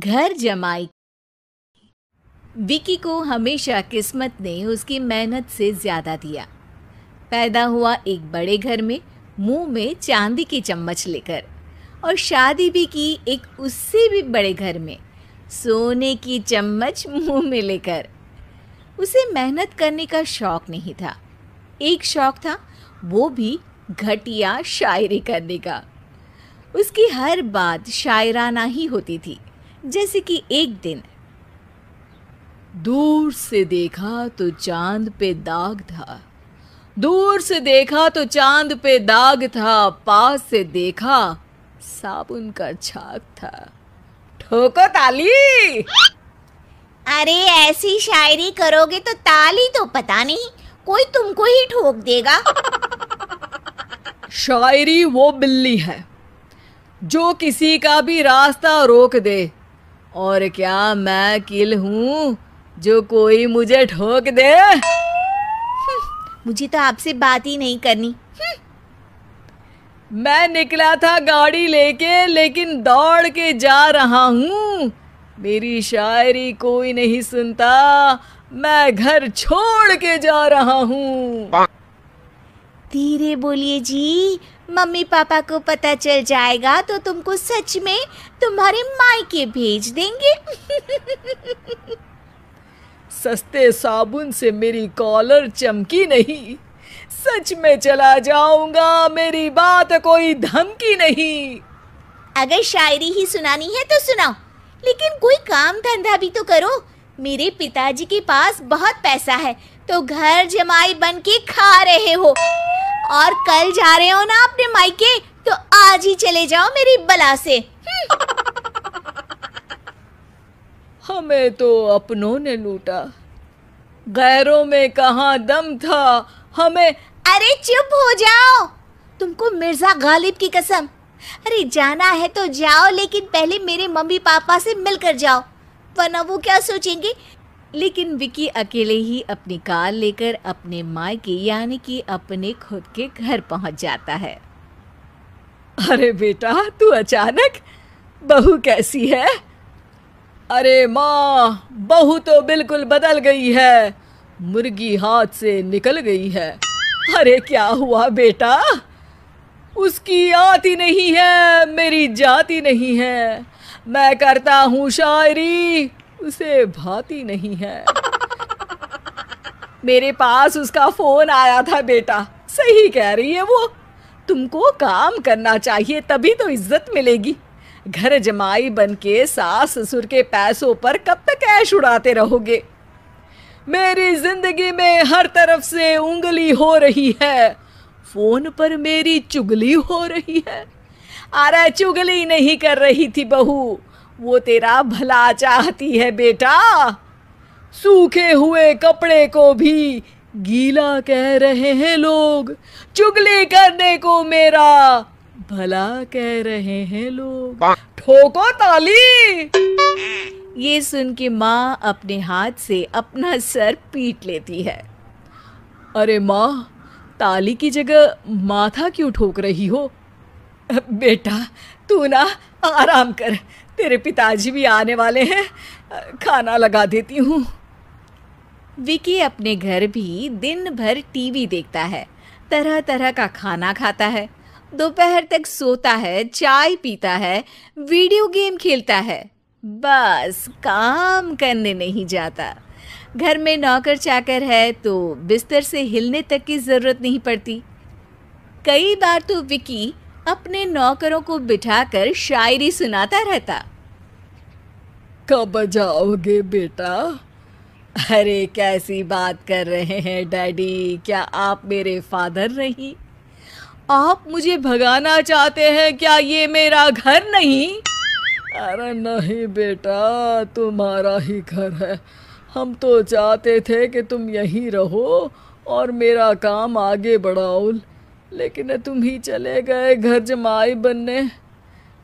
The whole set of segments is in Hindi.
घर जमाई। विकी को हमेशा किस्मत ने उसकी मेहनत से ज्यादा दिया। पैदा हुआ एक बड़े घर में, मुंह में चांदी की चम्मच लेकर, और शादी भी की एक उससे भी बड़े घर में, सोने की चम्मच मुंह में लेकर। उसे मेहनत करने का शौक नहीं था। एक शौक था, वो भी घटिया शायरी करने का। उसकी हर बात शायराना ही होती थी। जैसे कि एक दिन, दूर से देखा तो चांद पे दाग था, दूर से देखा तो चांद पे दाग था, पास से देखा साबुन का छाग था। ठोको ताली। अरे ऐसी शायरी करोगे तो ताली तो पता नहीं, कोई तुमको ही ठोक देगा। शायरी वो बिल्ली है जो किसी का भी रास्ता रोक दे, और क्या मैं किल हूँ जो कोई मुझे ठोक दे। मुझे तो आपसे बात ही नहीं करनी। मैं निकला था गाड़ी लेके, लेकिन दौड़ के जा रहा हूँ। मेरी शायरी कोई नहीं सुनता, मैं घर छोड़ के जा रहा हूँ। धीरे बोलिए जी, मम्मी पापा को पता चल जाएगा तो तुमको सच में तुम्हारे मायके भेज देंगे। सस्ते साबुन से मेरी कॉलर चमकी नहीं, सच में चला जाऊंगा, मेरी बात कोई धमकी नहीं। अगर शायरी ही सुनानी है तो सुनाओ, लेकिन कोई काम धंधा भी तो करो। मेरे पिताजी के पास बहुत पैसा है, तो घर जमाई बन के खा रहे हो, और कल जा रहे हो ना अपने मायके, तो आज ही चले जाओ मेरी बला से। हमें तो अपनों ने लूटा, गैरों में कहाँ दम था हमें। अरे चुप हो जाओ, तुमको मिर्जा गालिब की कसम। अरे जाना है तो जाओ, लेकिन पहले मेरे मम्मी पापा से मिलकर जाओ, वरना वो क्या सोचेंगे। लेकिन विकी अकेले ही अपनी कार लेकर अपने मायके यानी कि अपने खुद के घर पहुंच जाता है। अरे बेटा, तू अचानक, बहू कैसी है? अरे माँ, बहू तो बिल्कुल बदल गई है, मुर्गी हाथ से निकल गई है। अरे क्या हुआ बेटा? उसकी आती नहीं है, मेरी जाती नहीं है। मैं करता हूँ शायरी, उसे भाती नहीं है। मेरे पास उसका फोन आया था बेटा, सही कह रही है वो। तुमको काम करना चाहिए, तभी तो इज्जत मिलेगी। घर जमाई बनके सास ससुर के पैसों पर कब तक ऐश उड़ाते रहोगे? मेरी जिंदगी में हर तरफ से उंगली हो रही है, फोन पर मेरी चुगली हो रही है। अरे चुगली नहीं कर रही थी बहू, वो तेरा भला चाहती है बेटा। सूखे हुए कपड़े को भी गीला कह रहे हैं लोग, चुगली करने को मेरा भला कह रहे हैं लोग। ठोको ताली। ये सुन के माँ अपने हाथ से अपना सर पीट लेती है। अरे माँ, ताली की जगह माथा क्यों ठोक रही हो? बेटा तू ना आराम कर, तेरे पिताजी भी आने वाले हैं, खाना लगा देती हूँ। विकी अपने घर भी दिन भर टीवी देखता है, तरह तरह का खाना खाता है, दोपहर तक सोता है, चाय पीता है, वीडियो गेम खेलता है, बस काम करने नहीं जाता। घर में नौकर चाकर है तो बिस्तर से हिलने तक की जरूरत नहीं पड़ती। कई बार तो विकी अपने नौकरों को बिठाकर शायरी सुनाता रहता। कब जाओगे बेटा? अरे कैसी बात कर रहे हैं डैडी, क्या आप मेरे फादर नहीं? आप मुझे भगाना चाहते हैं क्या? ये मेरा घर नहीं। अरे नहीं बेटा, तुम्हारा ही घर है। हम तो चाहते थे कि तुम यहीं रहो और मेरा काम आगे बढ़ाओ, लेकिन तुम ही चले गए घर जमाई बनने।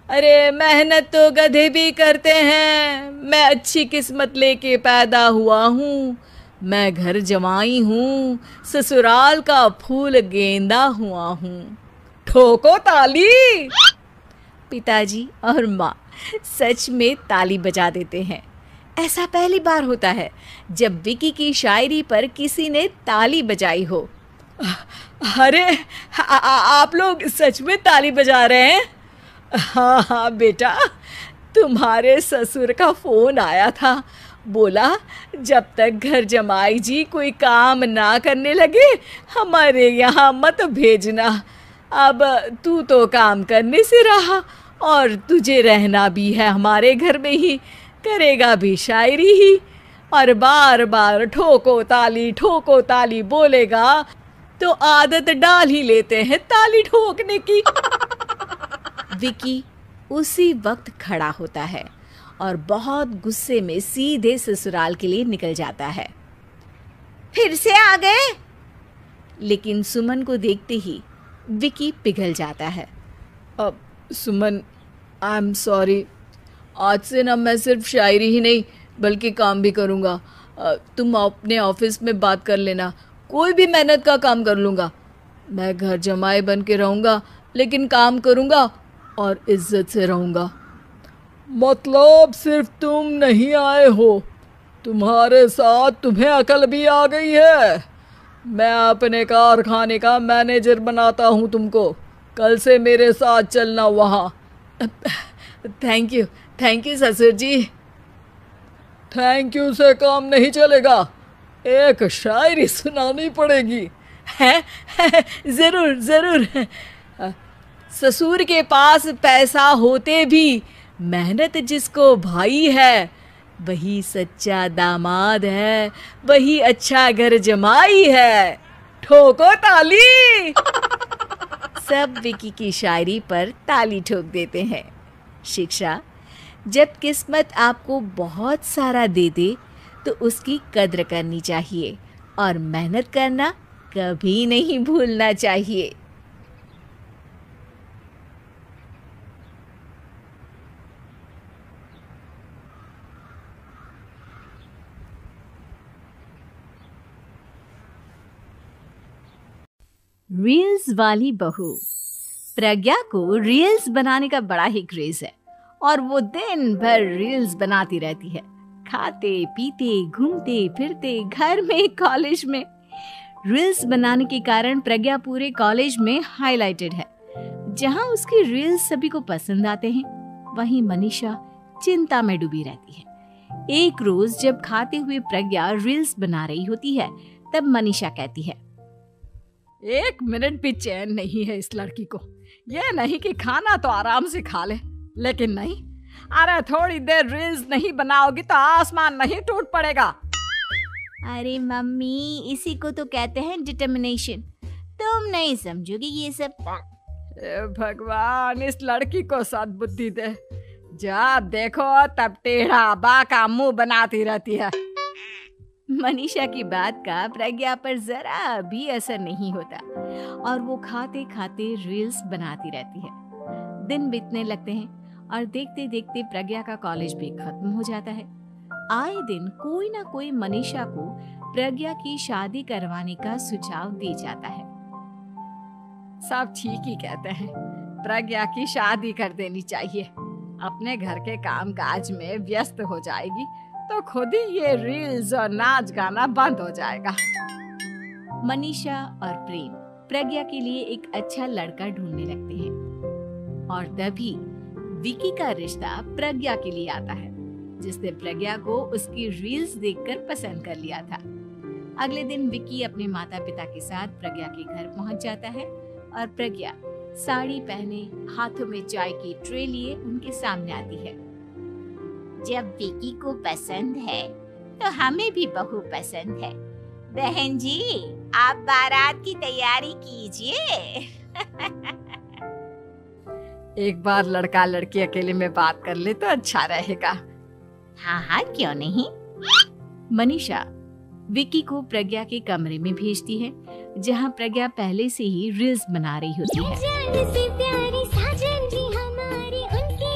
अरे मेहनत तो गधे भी करते हैं, मैं अच्छी किस्मत लेके पैदा हुआ हूँ, मैं घर जमाई हूँ, ससुराल का फूल गेंदा हुआ हूँ। ठोको ताली। पिताजी और माँ सच में ताली बजा देते हैं। ऐसा पहली बार होता है जब विकी की शायरी पर किसी ने ताली बजाई हो। अरे आप लोग सच में ताली बजा रहे हैं? हाँ हाँ बेटा, तुम्हारे ससुर का फोन आया था। बोला जब तक घर जमाई जी कोई काम ना करने लगे हमारे यहाँ मत भेजना। अब तू तो काम करने से रहा और तुझे रहना भी है हमारे घर में ही, करेगा भी शायरी ही, और बार बार ठोको ताली बोलेगा तो आदत डाल ही लेते हैं ताली ठोकने की। विकी उसी वक्त खड़ा होता है और बहुत गुस्से में सीधे ससुराल के लिए निकल जाता है। फिर से आ गए? लेकिन सुमन को देखते ही विकी पिघल जाता है। अब सुमन, आई एम सॉरी, आज से ना मैं सिर्फ शायरी ही नहीं बल्कि काम भी करूँगा। तुम अपने ऑफिस में बात कर लेना, कोई भी मेहनत का काम कर लूँगा। मैं घर जमाई बन के रहूँगा लेकिन काम करूँगा और इज्जत से रहूँगा। मतलब सिर्फ तुम नहीं आए हो, तुम्हारे साथ तुम्हें अकल भी आ गई है। मैं अपने कारखाने का मैनेजर बनाता हूँ तुमको, कल से मेरे साथ चलना वहाँ। थैंक यू ससुर जी। थैंक यू से काम नहीं चलेगा, एक शायरी सुनानी पड़ेगी। है जरूर। ससुर के पास पैसा होते भी मेहनत जिसको भाई है वही सच्चा दामाद है, वही अच्छा घर जमाई है। ठोको ताली। सब विकी की शायरी पर ताली ठोक देते हैं। शिक्षा, जब किस्मत आपको बहुत सारा दे दे तो उसकी कद्र करनी चाहिए और मेहनत करना कभी नहीं भूलना चाहिए। रील्स वाली बहू। प्रज्ञा को रील्स बनाने का बड़ा ही क्रेज है और वो दिन भर रील्स बनाती रहती है, खाते पीते घूमते फिरते, घर में कॉलेज में। रील्स बनाने के कारण प्रज्ञा पूरे कॉलेज में हाईलाइटेड है। जहां उसकी रील्स सभी को पसंद आते हैं वहीं मनीषा चिंता में डूबी रहती है। एक रोज जब खाते हुए प्रज्ञा रील्स बना रही होती है तब मनीषा कहती है, एक मिनट भी चैन नहीं है इस लड़की को। ये नहीं कि खाना तो आराम से खा ले, लेकिन नहीं, अरे थोड़ी देर रील्स नहीं बनाओगी तो आसमान नहीं टूट पड़ेगा। अरे मम्मी, इसी को तो कहते हैं डिटर्मिनेशन। तुम नहीं समझोगी ये सब। भगवान, इस लड़की को सद्बुद्धि दे। जब देखो तब टेढ़ा बाका मुंह बनाती रहती है। मनीषा की बात का प्रज्ञा पर जरा भी असर नहीं होता और वो खाते खाते रील्स बनाती रहती है। दिन बीतने लगते हैं और देखते देखते प्रज्ञा का कॉलेज भी खत्म हो जाता है। आए दिन कोई ना कोई मनीषा को प्रज्ञा की शादी करवाने का सुझाव दे जाता है। सब ठीक ही कहते हैं, प्रज्ञा की शादी कर देनी चाहिए। अपने घर के काम काज में व्यस्त हो जाएगी तो खुद ही ये रील्स और नाच गाना बंद हो जाएगा। मनीषा और प्रेम प्रज्ञा के लिए एक अच्छा लड़का ढूंढने लगते हैं और तभी विकी का रिश्ता प्रज्ञा के लिए आता है, जिसने प्रज्ञा को उसकी रील्स देखकर पसंद कर लिया था। अगले दिन विकी अपने माता पिता के साथ प्रज्ञा के घर पहुंच जाता है और प्रज्ञा साड़ी पहने हाथों में चाय की ट्रे लिए उनके सामने आती है। जब विकी को पसंद है तो हमें भी बहू पसंद है। बहन जी, आप बारात की तैयारी कीजिए। एक बार लड़का लड़की अकेले में बात कर ले तो अच्छा रहेगा। हाँ हाँ, क्यों नहीं। मनीषा विकी को प्रज्ञा के कमरे में भेजती है जहां प्रज्ञा पहले से ही रील्स बना रही होती है।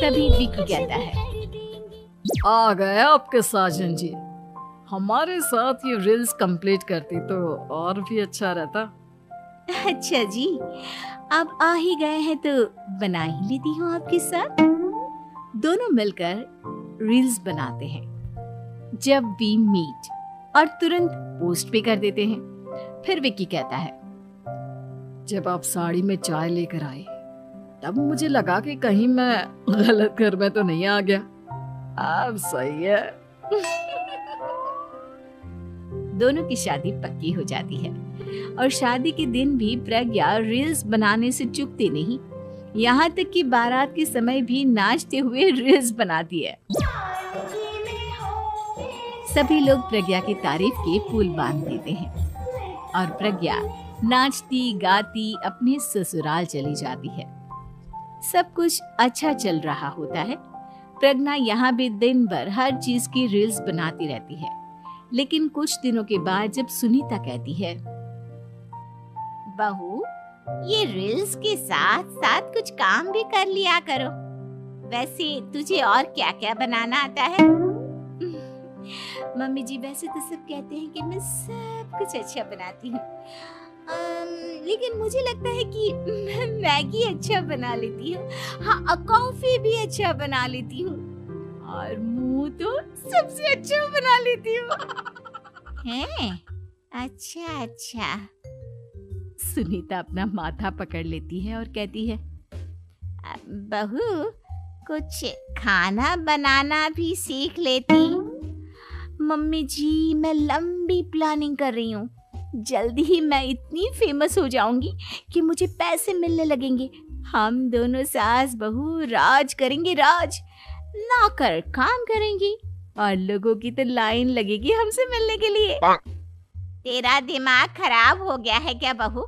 तभी विकी कहता है, आ गए आपके साजन जी। हमारे साथ ये रील्स कंप्लीट करती तो और भी अच्छा रहता। अच्छा जी, आप आ ही गए हैं तो बना ही लेती हूँ आपके साथ। दोनों मिलकर रील्स बनाते हैं। जब वी मीट और तुरंत पोस्ट भी कर देते हैं। फिर विक्की कहता है, जब आप साड़ी में चाय लेकर आए तब मुझे लगा कि कहीं मैं गलत घर में तो नहीं आ गया। अब सही है। दोनों की शादी पक्की हो जाती है और शादी के दिन भी प्रज्ञा रील्स बनाने से चूकती नहीं। यहाँ तक कि बारात के समय भी नाचते हुए रील्स बनाती है। सभी लोग प्रज्ञा की तारीफ के पुल बांध देते हैं और प्रज्ञा नाचती गाती अपने ससुराल चली जाती है। सब कुछ अच्छा चल रहा होता है। प्रज्ञा यहाँ भी दिन भर हर चीज की रील्स बनाती रहती है। लेकिन कुछ दिनों के बाद जब सुनीता कहती है, बहू, ये रील्स के साथ साथ कुछ काम भी कर लिया करो। वैसे तुझे और क्या क्या बनाना आता है? मम्मी जी, वैसे तो सब कहते हैं कि मैं सब कुछ अच्छा बनाती हूँ, लेकिन मुझे लगता है कि मैं मैगी अच्छा बना लेती हूँ। हाँ, कॉफी भी अच्छा बना लेती हूँ और मुंह तो सबसे अच्छा बना लेती हूँ। हैं? अच्छा अच्छा। सुनीता अपना माथा पकड़ लेती है और कहती है, बहू, कुछ खाना बनाना भी सीख लेती। मम्मी जी, मैं लंबी प्लानिंग कर रही हूँ। जल्दी ही मैं इतनी फेमस हो जाऊंगी कि मुझे पैसे मिलने लगेंगे। हम दोनों सास बहू राज करेंगे, राज ना कर काम करेंगी और लोगों की तो लाइन लगेगी हमसे मिलने के लिए। तेरा दिमाग खराब हो गया है क्या बहू?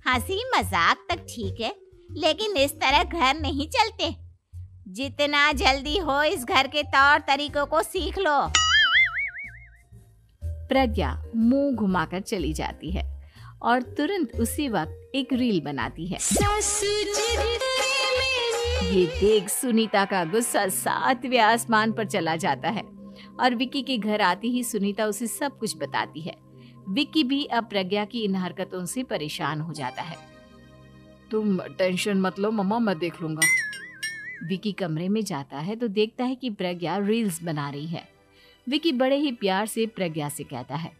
हंसी मजाक तक ठीक है, लेकिन इस तरह घर नहीं चलते। जितना जल्दी हो इस घर के तौर तरीकों को सीख लो। प्रज्ञा मुंह घुमाकर चली जाती है और तुरंत उसी वक्त एक रील बनाती है। ये देख सुनीता का गुस्सा 7वें आसमान पर चला जाता है और विक्की के घर आती ही सुनीता उसे सब कुछ बताती है। विक्की भी अब प्रज्ञा की इन हरकतों से परेशान हो जाता है। तुम टेंशन मत लो मम्मा, मैं देख लूंगा। विक्की कमरे में जाता है तो देखता है कि प्रज्ञा रील्स बना रही है। विक्की बड़े ही प्यार से प्रज्ञा से कहता है,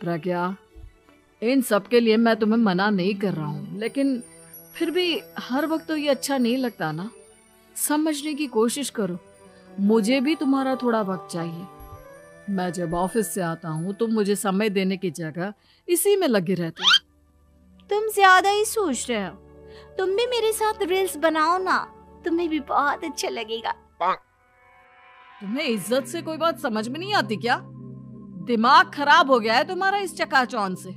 प्रज्ञा, इन सब के लिए मैं तुम्हें मना नहीं कर रहा हूँ, लेकिन फिर भी हर वक्त तो ये अच्छा नहीं लगता ना। समझने की कोशिश करो, मुझे भी तुम्हारा थोड़ा वक्त चाहिए। मैं जब ऑफिस से आता हूँ तो मुझे समय देने की जगह इसी में लगे रहते हो। तुम ज्यादा ही सोच रहे हो। तुम भी मेरे साथ रील्स बनाओ ना, तुम्हें भी बहुत अच्छा लगेगा। तुम्हें इज्जत से कोई बात समझ में नहीं आती क्या? दिमाग खराब हो गया है तुम्हारा इस चकाचौंध से।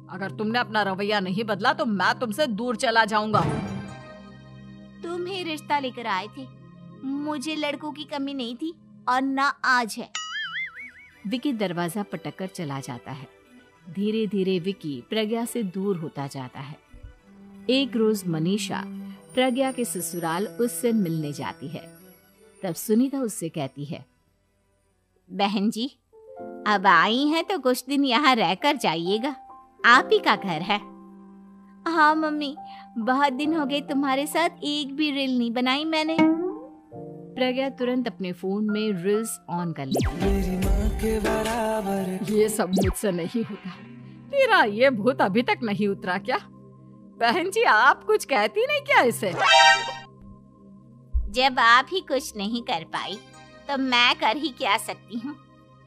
अगर तुमने अपना रवैया नहीं बदला तो मैं तुमसे दूर चला जाऊंगा। तुम ही रिश्ता लेकर आए थे, मुझे लड़कों की कमी नहीं थी और ना आज है। विक्की दरवाजा पटककर चला जाता है। धीरे धीरे विक्की प्रज्ञा से दूर होता जाता है। एक रोज मनीषा प्रज्ञा के ससुराल उससे मिलने जाती है। तब सुनीता उससे कहती है, बहन जी, अब आई हैं तो कुछ दिन यहाँ रहकर जाइएगा, आप ही का घर है। हाँ मम्मी, बहुत दिन हो गए तुम्हारे साथ एक भी रील नहीं बनाई मैंने। प्रज्ञा तुरंत अपने फोन में रील्स ऑन कर लेती है। ये सब मुझसे नहीं होता। तेरा ये भूत अभी तक नहीं उतरा क्या? बहन जी, आप कुछ कहती नहीं क्या इसे? जब आप ही कुछ नहीं कर पाई तो मैं कर ही क्या सकती हूँ।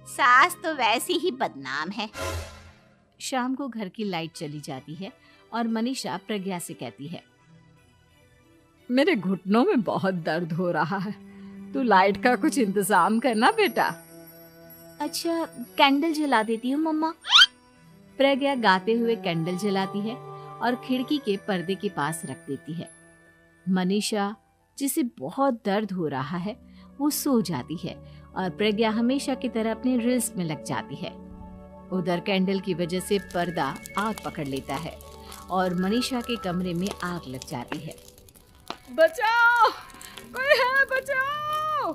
सास तो वैसी ही बदनाम है। शाम को घर की लाइट चली जाती है और मनीषा प्रज्ञा से कहती है, मेरे घुटनों में बहुत दर्द हो रहा है, तू लाइट का कुछ इंतजाम करना बेटा। अच्छा, कैंडल जला देती हूँ मम्मा। प्रज्ञा गाते हुए कैंडल जलाती है और खिड़की के पर्दे के पास रख देती है। मनीषा, जिसे बहुत दर्द हो रहा है, वो सो जाती है और प्रज्ञा हमेशा की तरह अपने रील्स में लग जाती है। उधर कैंडल की वजह से पर्दा आग पकड़ लेता है और मनीषा के कमरे में आग लग जाती है। बचाओ, कोई है, बचाओ।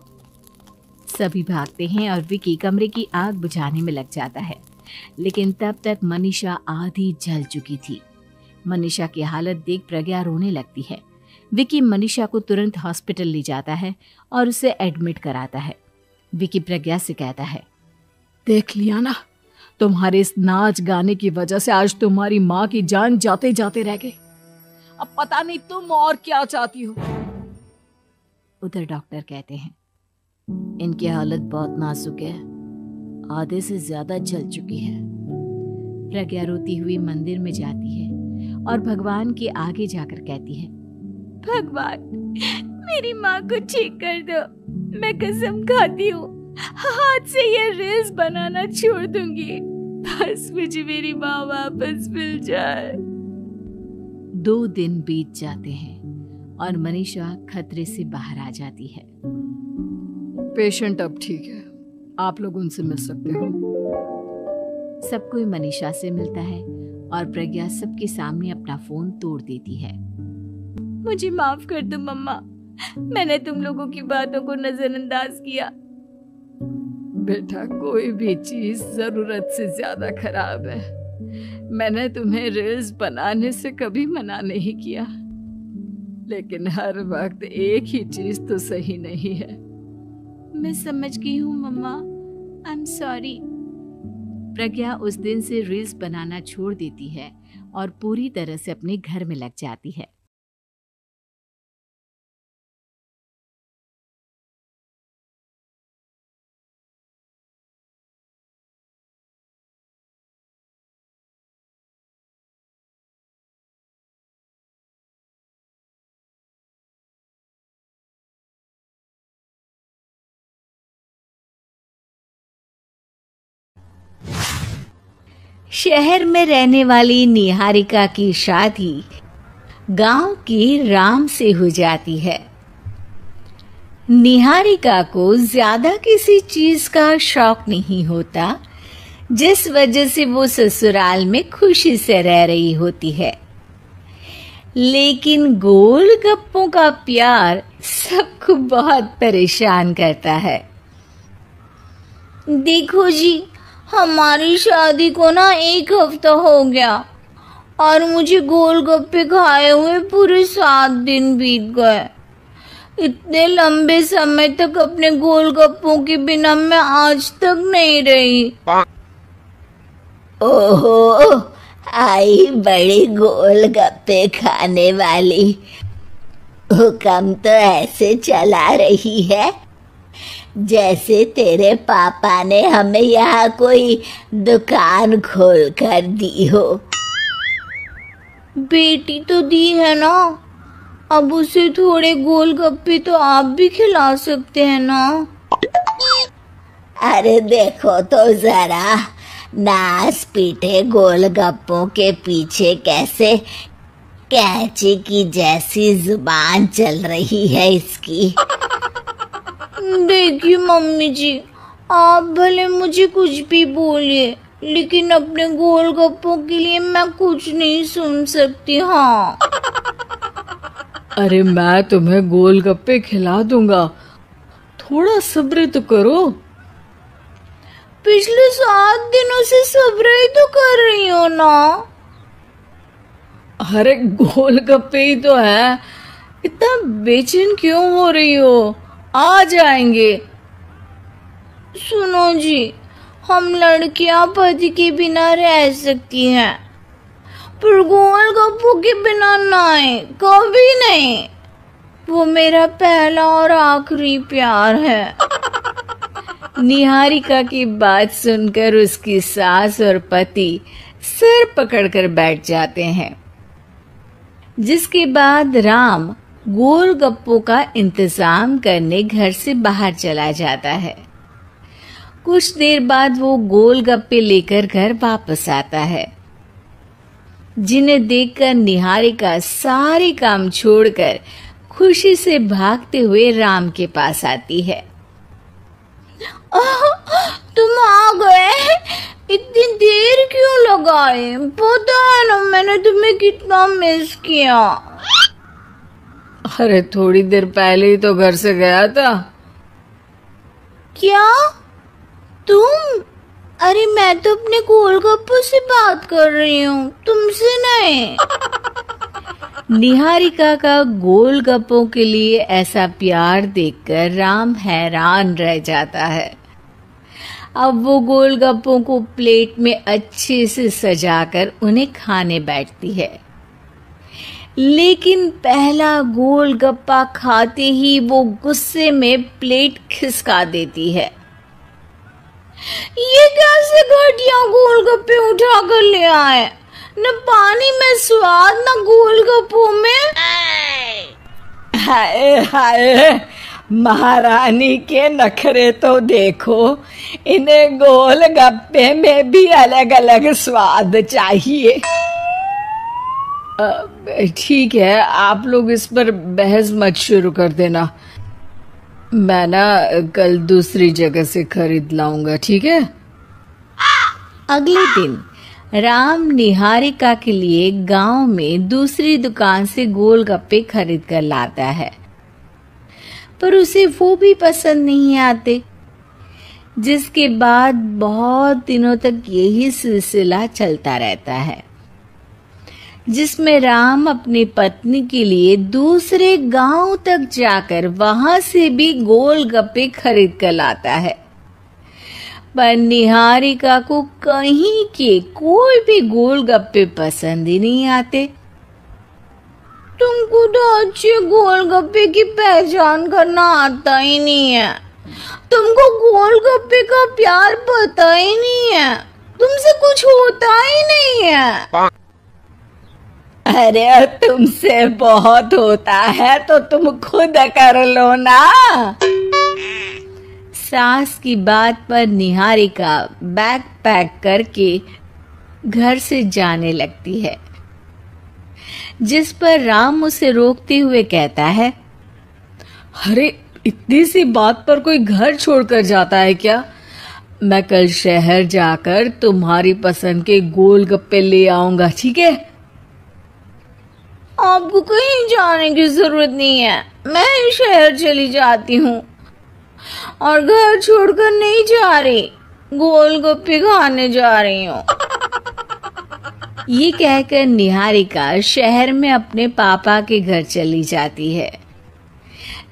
सभी भागते हैं और विक्की कमरे की आग बुझाने में लग जाता है, लेकिन तब तक मनीषा आधी जल चुकी थी। मनीषा की हालत देख प्रज्ञा रोने लगती है, विकी मनीषा को तुरंत हॉस्पिटल ले जाता है और उसे एडमिट कराता है। विकी प्रज्ञा से कहता है, देख लिया ना, तुम्हारे इस नाच गाने की वजह से आज तुम्हारी माँ की जान जाते जाते रह गई। अब पता नहीं तुम और क्या चाहती हो। उधर डॉक्टर कहते हैं, इनकी हालत बहुत नाजुक है, आधे से ज्यादा चल चुकी है। प्रज्ञा रोती हुई मंदिर में जाती है और भगवान के आगे जाकर कहती है, भगवान मेरी माँ को ठीक कर दो, मैं कसम खाती हूँ हाथ से ये रील्स बनाना छोड़ दूंगी, बस मुझे मेरी माँ वापस मिल जाए। 2 दिन बीत जाते हैं और मनीषा खतरे से बाहर आ जाती है। पेशेंट अब ठीक है, आप लोग उनसे मिल सकते हो। सब कोई मनीषा से मिलता है और प्रज्ञा सबके सामने अपना फोन तोड़ देती है। मुझे माफ कर दो मम्मा, मैंने तुम लोगों की बातों को नजरअंदाज किया। बेटा, कोई भी चीज जरूरत से ज्यादा खराब है। मैंने तुम्हें रील्स बनाने से कभी मना नहीं किया, लेकिन हर वक्त एक ही चीज तो सही नहीं है। मैं समझ गई हूँ मम्मा, आई एम सॉरी। प्रज्ञा उस दिन से रील्स बनाना छोड़ देती है और पूरी तरह से अपने घर में लग जाती है। शहर में रहने वाली निहारिका की शादी गांव के राम से हो जाती है। निहारिका को ज्यादा किसी चीज का शौक नहीं होता, जिस वजह से वो ससुराल में खुशी से रह रही होती है। लेकिन गोलगप्पों का प्यार सबको बहुत परेशान करता है। देखो जी, हमारी शादी को ना 1 हफ्ता हो गया और मुझे गोलगप्पे खाए हुए पूरे 7 दिन बीत गए। इतने लंबे समय तक अपने गोलगप्पों के बिना मैं आज तक नहीं रही। ओहो, आई बड़ी गोलगप्पे खाने वाली। हुक्म तो ऐसे चला रही है जैसे तेरे पापा ने हमें यहाँ कोई दुकान खोल कर दी हो। बेटी तो दी है ना, अब उसे थोड़े गोलगप्पे तो आप भी खिला सकते हैं ना। अरे देखो तो जरा, नास पीटे गोलगप्पों के पीछे कैसे कैंची की जैसी जुबान चल रही है इसकी। देखिए मम्मी जी, आप भले मुझे कुछ भी बोलिए, लेकिन अपने गोलगप्पों के लिए मैं कुछ नहीं सुन सकती। हाँ, अरे मैं तुम्हें गोलगप्पे खिला दूंगा, थोड़ा सब्र तो करो। पिछले 7 दिनों से सब्र ही तो कर रही हो ना। अरे गोलगप्पे ही तो है, इतना बेचैन क्यों हो रही हो? आ जाएंगे। सुनो जी, हम लड़कियां पति के बिना रह सकती हैं, पर गोलगप्पों के बिना नहीं, कभी नहीं। वो मेरा पहला और आखिरी प्यार है। निहारिका की बात सुनकर उसकी सास और पति सिर पकड़कर बैठ जाते हैं। जिसके बाद राम गोलगप्पों का इंतजाम करने घर से बाहर चला जाता है। कुछ देर बाद वो गोलगप्पे लेकर घर वापस आता है, जिन्हें देखकर निहारिका सारे काम छोड़कर खुशी से भागते हुए राम के पास आती है। तुम आ गए? इतनी देर क्यों लगाए? पता है ना मैंने तुम्हें कितना मिस किया। अरे थोड़ी देर पहले ही तो घर से गया था। क्या तुम? अरे मैं तो अपने गोलगप्पों से बात कर रही हूँ, तुमसे नहीं। निहारिका का गोलगप्पों के लिए ऐसा प्यार देखकर राम हैरान रह जाता है। अब वो गोलगप्पों को प्लेट में अच्छे से सजाकर उन्हें खाने बैठती है। लेकिन पहला गोलगप्पा खाते ही वो गुस्से में प्लेट खिसका देती है। ये कैसे घटिया गोलगप्पे उठा कर ले आए, न पानी में स्वाद न गोलगप्पों में। हाय हाय, महारानी के नखरे तो देखो, इन्हें गोलगप्पे में भी अलग अलग स्वाद चाहिए। ठीक है, आप लोग इस पर बहस मत शुरू कर देना। मैं ना कल दूसरी जगह से खरीद लाऊंगा, ठीक है? अगले दिन राम निहारिका के लिए गांव में दूसरी दुकान से गोलगप्पे खरीद कर लाता है, पर उसे वो भी पसंद नहीं आते। जिसके बाद बहुत दिनों तक यही सिलसिला चलता रहता है, जिसमें राम अपनी पत्नी के लिए दूसरे गांव तक जाकर वहां से भी गोलगप्पे खरीद कर लाता है। पर निहारिका को कहीं के कोई भी गोलगप्पे पसंद ही नहीं आते। तुमको तो अच्छे गोलगप्पे की पहचान करना आता ही नहीं है। तुमको गोलगप्पे का प्यार पता ही नहीं है। तुमसे कुछ होता ही नहीं है। अरे तुमसे बहुत होता है तो तुम खुद कर लो ना। सास की बात पर निहारिका बैग पैक करके घर से जाने लगती है, जिस पर राम उसे रोकते हुए कहता है, अरे इतनी सी बात पर कोई घर छोड़कर जाता है क्या? मैं कल शहर जाकर तुम्हारी पसंद के गोलगप्पे ले आऊंगा, ठीक है? आपको कहीं जाने की जरूरत नहीं है, मैं ही शहर चली जाती हूँ और घर छोड़कर नहीं जा रही, गोलगप्पे खाने जा रही हूँ। ये कहकर निहारिका शहर में अपने पापा के घर चली जाती है,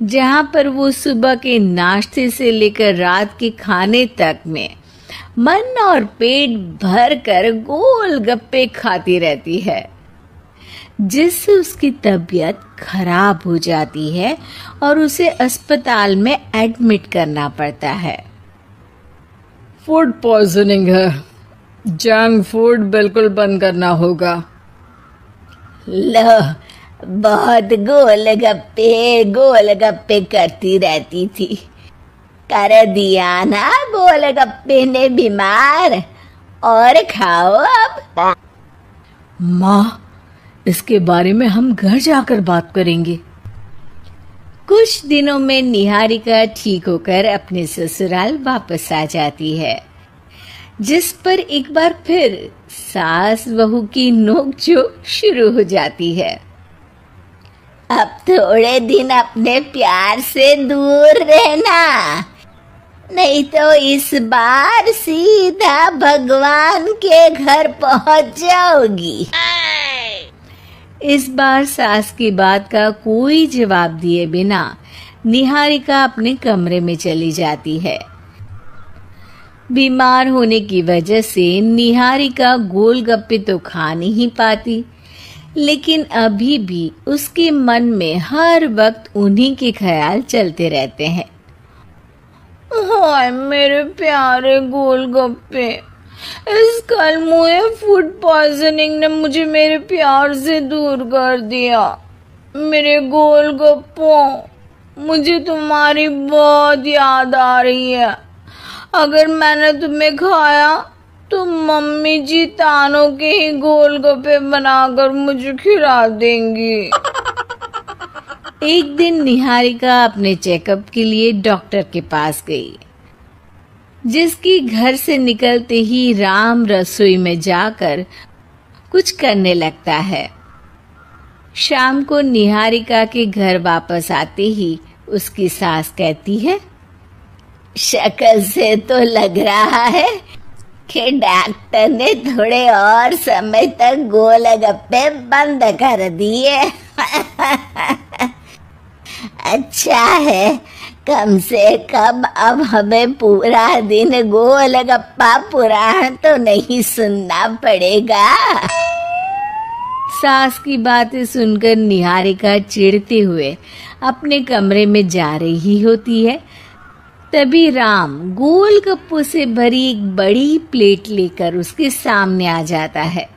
जहाँ पर वो सुबह के नाश्ते से लेकर रात के खाने तक में मन और पेट भर कर गोलगप्पे खाती रहती है, जिससे उसकी तबीयत खराब हो जाती है और उसे अस्पताल में एडमिट करना पड़ता है। फूड पॉइजनिंग है, जंक फूड बिल्कुल बंद करना होगा। लो, बहुत गोलगप्पे करती रहती थी, कर दिया ना गोलगप्पे ने बीमार। और खाओ अब। माँ, इसके बारे में हम घर जाकर बात करेंगे। कुछ दिनों में निहारिका ठीक होकर अपने ससुराल वापस आ जाती है, जिस पर एक बार फिर सास बहू की नोकझोंक शुरू हो जाती है। अब थोड़े दिन अपने प्यार से दूर रहना, नहीं तो इस बार सीधा भगवान के घर पहुंच जाओगी। इस बार सास की बात का कोई जवाब दिए बिना निहारिका अपने कमरे में चली जाती है। बीमार होने की वजह से निहारिका गोलगप्पे तो खा नहीं पाती, लेकिन अभी भी उसके मन में हर वक्त उन्हीं के ख्याल चलते रहते हैं। हाय मेरे प्यारे गोलगप्पे, इस कलमुए फूड पॉइजनिंग ने मुझे मेरे प्यार से दूर कर दिया। मेरे गोलगप्पों, मुझे तुम्हारी बहुत याद आ रही है। अगर मैंने तुम्हें खाया तो मम्मी जी तानों के ही गोलगप्पे बनाकर मुझे खिला देंगी। एक दिन निहारिका अपने चेकअप के लिए डॉक्टर के पास गई, जिसकी घर से निकलते ही राम रसोई में जाकर कुछ करने लगता है। शाम को निहारिका के घर वापस आते ही उसकी सास कहती है, शक्ल से तो लग रहा है कि डॉक्टर ने थोड़े और समय तक गोलगप्पे बंद कर दिए। अच्छा है, कम से कम अब हमें पूरा दिन गोलगप्पा पुराण तो नहीं सुनना पड़ेगा। सास की बातें सुनकर निहारिका चिढ़ते हुए अपने कमरे में जा रही होती है। तभी राम गोलगप्पों से भरी एक बड़ी प्लेट लेकर उसके सामने आ जाता है,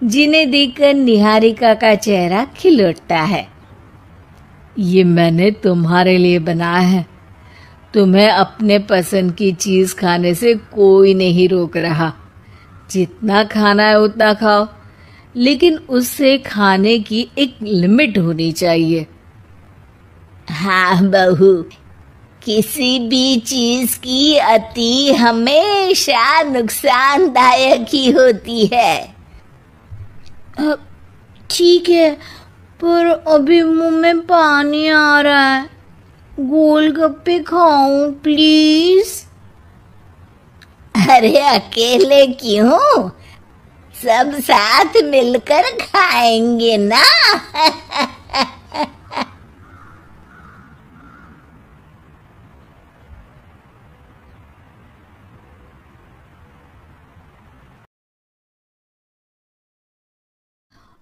जिन्हें देखकर निहारिका का चेहरा खिल उठता है। ये मैंने तुम्हारे लिए बनाया है। तुम्हें अपने पसंद की चीज खाने से कोई नहीं रोक रहा। जितना खाना है उतना खाओ, लेकिन उससे खाने की एक लिमिट होनी चाहिए। हाँ बहू, किसी भी चीज की अति हमेशा नुकसानदायक ही होती है। ठीक है, पर अभी मुंह में पानी आ रहा है। गोलगप्पे खाऊं प्लीज? अरे अकेले क्यों, सब साथ मिलकर खाएंगे ना।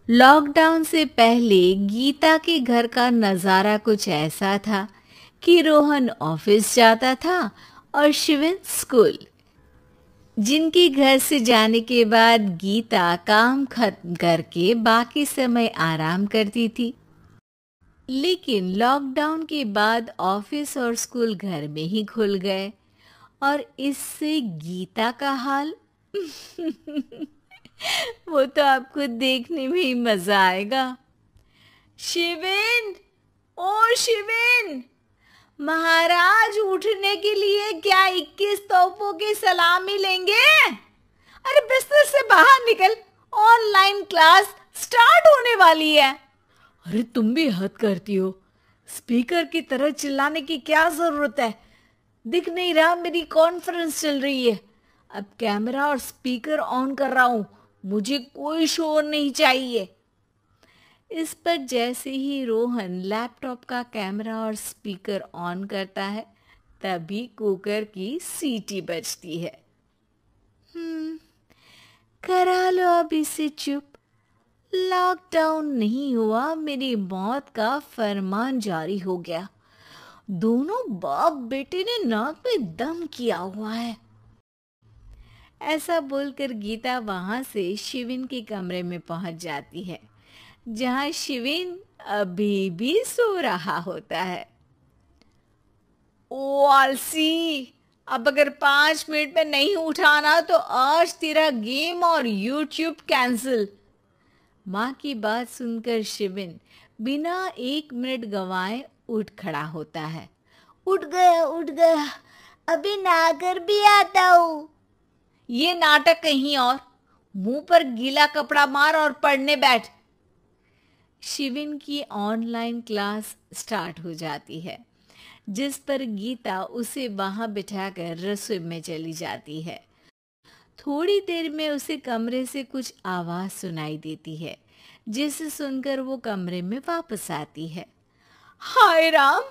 लॉकडाउन से पहले गीता के घर का नज़ारा कुछ ऐसा था कि रोहन ऑफिस जाता था और शिविन स्कूल। जिनके घर से जाने के बाद गीता काम खत्म करके बाकी समय आराम करती थी। लेकिन लॉकडाउन के बाद ऑफिस और स्कूल घर में ही खुल गए और इससे गीता का हाल वो तो आपको देखने में ही मजा आएगा। शिविन, ओ शिविन, महाराज उठने के लिए क्या 21 तोपों की सलामी लेंगे? अरे बिस्तर से बाहर निकल, ऑनलाइन क्लास स्टार्ट होने वाली है। अरे तुम भी हद करती हो, स्पीकर की तरह चिल्लाने की क्या जरूरत है? दिख नहीं रहा मेरी कॉन्फ्रेंस चल रही है। अब कैमरा और स्पीकर ऑन कर रहा हूं, मुझे कोई शोर नहीं चाहिए। इस पर जैसे ही रोहन लैपटॉप का कैमरा और स्पीकर ऑन करता है, तभी कुकर की सीटी बजती है। करा लो अब इसे चुप। लॉकडाउन नहीं हुआ, मेरी मौत का फरमान जारी हो गया। दोनों बाप बेटे ने नाक में दम किया हुआ है। ऐसा बोलकर गीता वहां से शिविन के कमरे में पहुंच जाती है, जहां शिविन अभी भी सो रहा होता है। ओ आलसी, अब अगर 5 मिनट में नहीं उठाना तो आज तेरा गेम और यूट्यूब कैंसिल। माँ की बात सुनकर शिविन बिना 1 मिनट गंवाए उठ खड़ा होता है। उठ गया, अभी नागर भी आता हूँ। ये नाटक कहीं और, मुंह पर गीला कपड़ा मार और पढ़ने बैठ। शिविन की ऑनलाइन क्लास स्टार्ट हो जाती है, जिस पर गीता उसे वहां बिठाकर रसोई में चली जाती है। थोड़ी देर में उसे कमरे से कुछ आवाज सुनाई देती है, जिसे सुनकर वो कमरे में वापस आती है। हाय राम,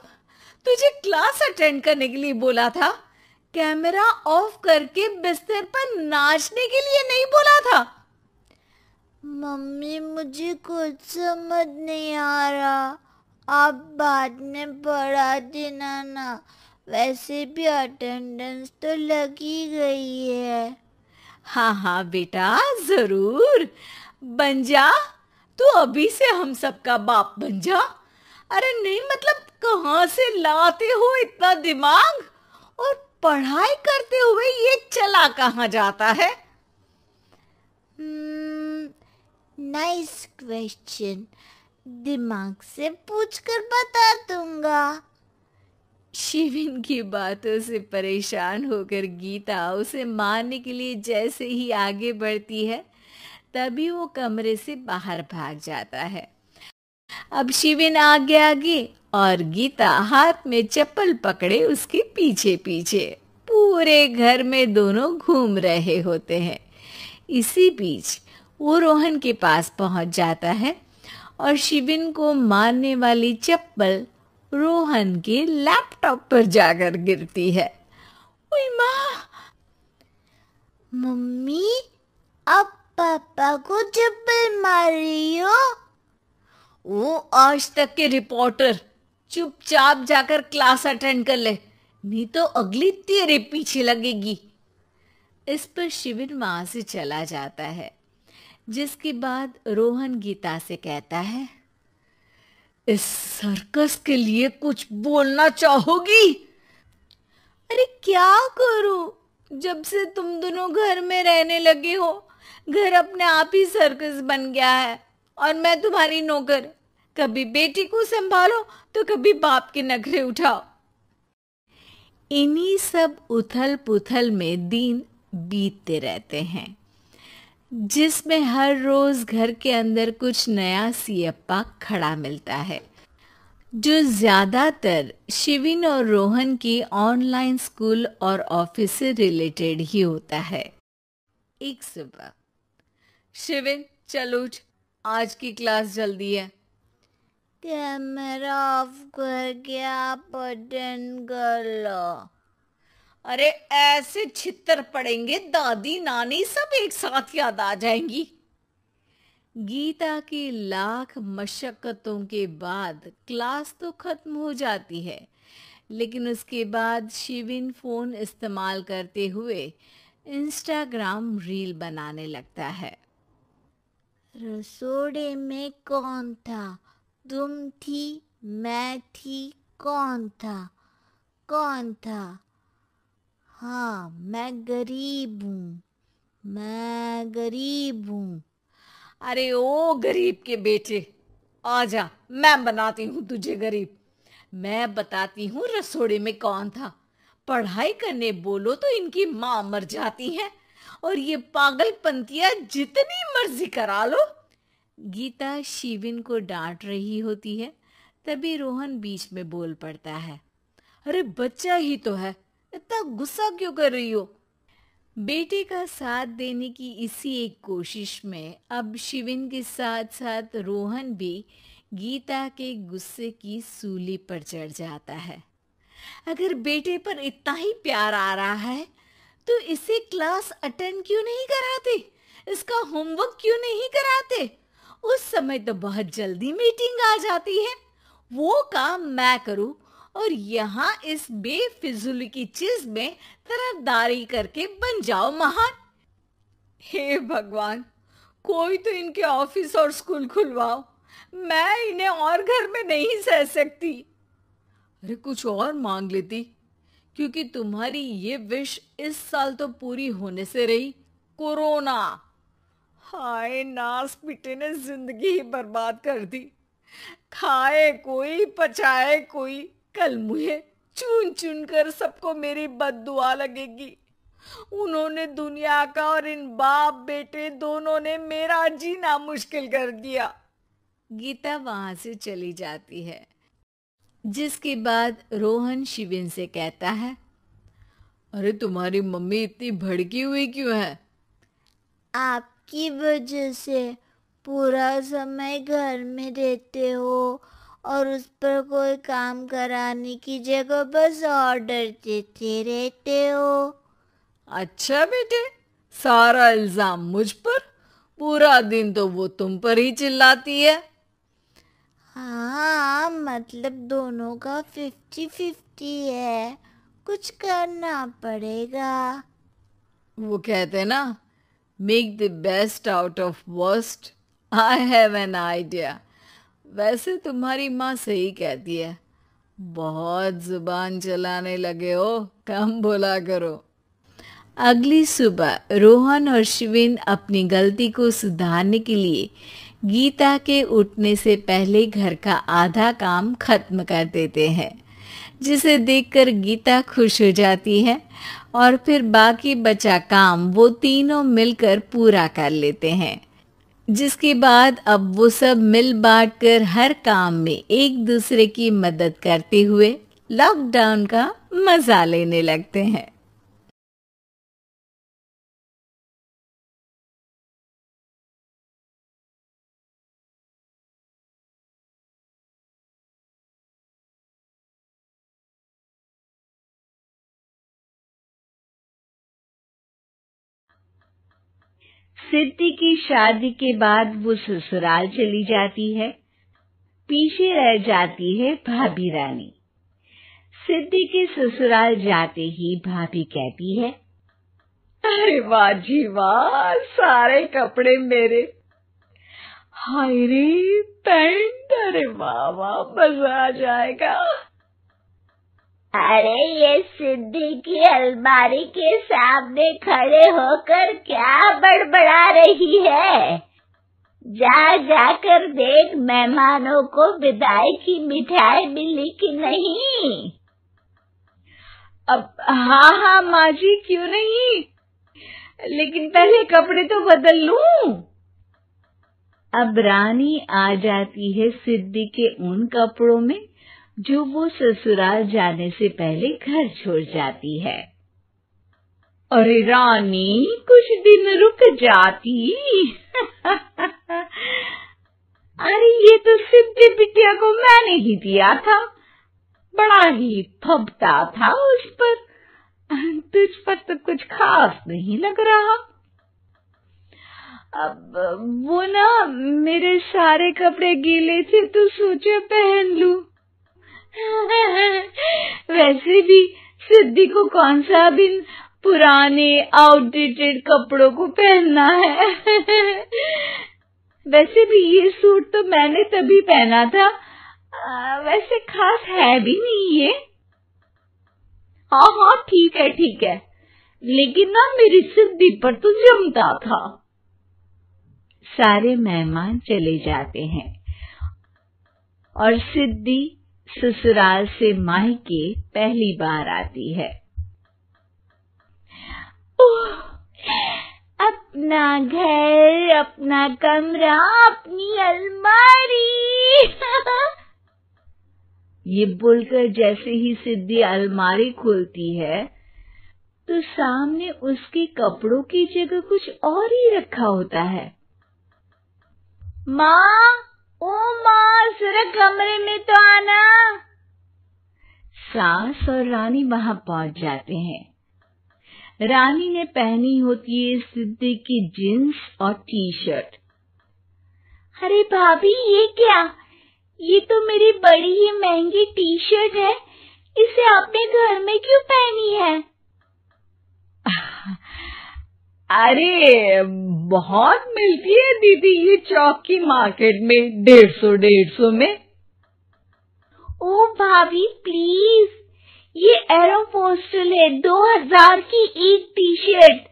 तुझे क्लास अटेंड करने के लिए बोला था, कैमरा ऑफ करके बिस्तर पर नाचने के लिए नहीं बोला था। मम्मी, मुझे कुछ समझ नहीं आ रहा, आप बाद में पढ़ा देना ना। वैसे भी अटेंडेंस तो लगी गई है। हाँ बेटा, जरूर बन जा। तू अभी से हम सबका बाप बन जा। अरे नहीं, मतलब कहाँ से लाते हो इतना दिमाग? और पढ़ाई करते हुए ये चला कहाँ जाता है? नाइस क्वेश्चन, दिमाग से पूछकर बता दूंगा। शिविन की बातों से परेशान होकर गीता उसे मारने के लिए जैसे ही आगे बढ़ती है, तभी वो कमरे से बाहर भाग जाता है। अब शिविन आगे और गीता हाथ में चप्पल पकड़े उसके पीछे पीछे। पूरे घर में दोनों घूम रहे होते हैं। इसी बीच वो रोहन के पास पहुंच जाता है और शिविन को मारने वाली चप्पल रोहन के लैपटॉप पर जाकर गिरती है। ओए माँ! मम्मी, अब पापा को चप्पल मार रही हो? वो आज तक के रिपोर्टर, चुपचाप जाकर क्लास अटेंड कर ले, नहीं तो अगली तेरे पीछे लगेगी। इस पर शिविन वहां से चला जाता है, जिसके बाद रोहन गीता से कहता है, इस सर्कस के लिए कुछ बोलना चाहोगी? अरे क्या करूं, जब से तुम दोनों घर में रहने लगे हो, घर अपने आप ही सर्कस बन गया है और मैं तुम्हारी नौकर। कभी बेटी को संभालो तो कभी बाप के नखरे उठाओ। इन्हीं सब उथल पुथल में दिन बीतते रहते हैं, जिसमें हर रोज घर के अंदर कुछ नया सियप्पा खड़ा मिलता है, जो ज्यादातर शिविन और रोहन की ऑनलाइन स्कूल और ऑफिस से रिलेटेड ही होता है। एक सुबह, शिविन चल उठ, आज की क्लास जल्दी है। कैमरा ऑफ करके आप अटेंड कर लो। अरे ऐसे छितर पड़ेंगे, दादी नानी सब एक साथ याद आ जाएंगी। गीता की लाख मशक्कतों के बाद क्लास तो खत्म हो जाती है, लेकिन उसके बाद शिविन फोन इस्तेमाल करते हुए इंस्टाग्राम रील बनाने लगता है। रसोड़े में कौन था? तुम थी, मैं थी, कौन था? कौन था? हाँ, मैं गरीब हूँ, मैं गरीब हूँ। अरे ओ गरीब के बेटे, आजा, मैं बनाती हूँ तुझे गरीब। मैं बताती हूँ रसोड़े में कौन था। पढ़ाई करने बोलो तो इनकी माँ मर जाती है, और ये पागलपंतियाँ जितनी मर्जी करा लो। गीता शिविन को डांट रही होती है, तभी रोहन बीच में बोल पड़ता है, अरे बच्चा ही तो है, इतना गुस्सा क्यों कर रही हो? बेटे का साथ देने की इसी एक कोशिश में अब शिविन के साथ साथ रोहन भी गीता के गुस्से की सूली पर चढ़ जाता है। अगर बेटे पर इतना ही प्यार आ रहा है तो इसे क्लास अटेंड क्यों नहीं कराते? इसका होमवर्क क्यों नहीं कराते? उस समय तो बहुत जल्दी मीटिंग आ जाती है, वो काम मैं करूं और यहाँ इस बेफिजूल की चीज में तरफदारी करके बन जाओ महान। हे भगवान, कोई तो इनके ऑफिस और स्कूल खुलवाओ, मैं इन्हें और घर में नहीं सह सकती। अरे कुछ और मांग लेती, क्योंकि तुम्हारी ये विश इस साल तो पूरी होने से रही, कोरोना। हाय, नास पिटे ने जिंदगी ही बर्बाद कर दी। खाए कोई, पचाए कोई, कल मुझे चुन चुन कर सबको मेरी बद्दुआ लगेगी। उन्होंने दुनिया का और इन बाप बेटे दोनों ने मेरा जीना मुश्किल कर दिया। गीता वहां से चली जाती है, जिसके बाद रोहन शिविन से कहता है, अरे तुम्हारी मम्मी इतनी भड़की हुई क्यों है? आपकी वजह से पूरा समय घर में रहते हो और उस पर कोई काम कराने की जगह बस ऑर्डर देते रहते हो। अच्छा बेटे, सारा इल्जाम मुझ पर? पूरा दिन तो वो तुम पर ही चिल्लाती है। हाँ, मतलब दोनों का 50-50 है, कुछ करना पड़ेगा। वो कहते हैं ना, make the best out of worst. I have an idea. वैसे तुम्हारी माँ सही कहती है, बहुत जुबान चलाने लगे हो, कम बोला करो। अगली सुबह रोहन और शिविन अपनी गलती को सुधारने के लिए गीता के उठने से पहले घर का आधा काम खत्म कर देते हैं, जिसे देखकर गीता खुश हो जाती है और फिर बाकी बचा काम वो तीनों मिलकर पूरा कर लेते हैं। जिसके बाद अब वो सब मिल बांट कर हर काम में एक दूसरे की मदद करते हुए लॉकडाउन का मजा लेने लगते हैं। सिद्धि की शादी के बाद वो ससुराल चली जाती है। पीछे रह जाती है भाभी रानी। सिद्धि के ससुराल जाते ही भाभी कहती है, अरे वाह जी वाह, सारे कपड़े मेरे। हाय रे पैंट, अरे वाह वाह, मजा आ जाएगा। अरे ये सिद्धि की अलमारी के सामने खड़े होकर क्या बड़बड़ा रही है? जा जाकर देख मेहमानों को विदाई की मिठाई मिली कि नहीं। अब हाँ माँ जी, क्यों नहीं, लेकिन पहले कपड़े तो बदल लूं। अब रानी आ जाती है सिद्धि के उन कपड़ों में जो वो ससुराल जाने से पहले घर छोड़ जाती है। अरे रानी, कुछ दिन रुक जाती। अरे ये तो सिद्धि बिटिया को मैंने ही दिया था, बड़ा ही फबता था उस पर, तुझ पर तो कुछ खास नहीं लग रहा। अब वो ना मेरे सारे कपड़े गीले थे तो सोचा पहन लूं। वैसे भी सिद्धि को कौन सा दिन पुराने आउटडेटेड कपड़ों को पहनना है। वैसे भी ये सूट तो मैंने तभी पहना था, वैसे खास है भी नहीं ये। हाँ हाँ ठीक है, लेकिन ना मेरी सिद्धि पर तो जमता था। सारे मेहमान चले जाते हैं और सिद्धि ससुराल से मायके पहली बार आती है। अपना घर, अपना कमरा, अपनी अलमारी। ये बोलकर जैसे ही सिद्धि अलमारी खोलती है तो सामने उसके कपड़ों की जगह कुछ और ही रखा होता है। माँ, ओ माँ, जरा कमरे में तो आना। सास और रानी वहां पहुंच जाते हैं। रानी ने पहनी होती है सिद्धि की जींस और टी शर्ट। अरे भाभी, ये क्या? ये तो मेरी बड़ी ही महंगी टी शर्ट है, इसे आपने घर में क्यों पहनी है? अरे बहुत मिलती है दीदी ये चौक की मार्केट में, 150 में। ओ भाभी प्लीज, ये एरोपोस्टल है, 2000 की एक टी शर्ट।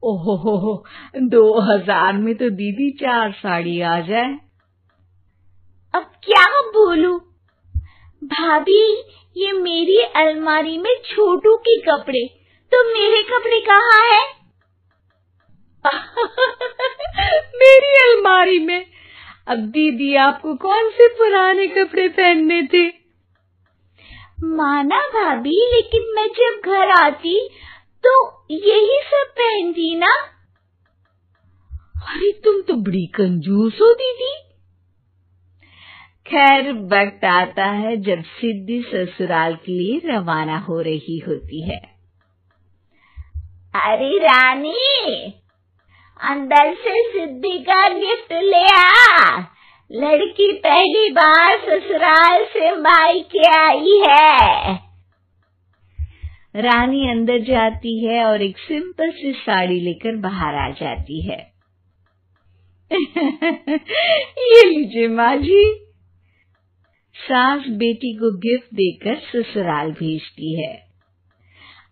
ओहो, 2000 में तो दीदी 4 साड़ी आ जाए। अब क्या बोलूं भाभी, ये मेरी अलमारी में छोटू के कपड़े, तो मेरे कपड़े कहाँ हैं? मेरी अलमारी में। अब दीदी आपको कौन से पुराने कपड़े पहनने थे? माना भाभी, लेकिन मैं जब घर आती तो यही सब पहनती ना। अरे तुम तो बड़ी कंजूस हो दीदी। खैर वक्त आता है जब सिद्धि ससुराल के लिए रवाना हो रही होती है। अरे रानी, अंदर से सिद्धि का गिफ्ट ले आ। लड़की पहली बार ससुराल से मायके आई है। रानी अंदर जाती है और एक सिंपल सी साड़ी लेकर बाहर आ जाती है। ये लीजिए माँ जी। सास बेटी को गिफ्ट देकर ससुराल भेजती है।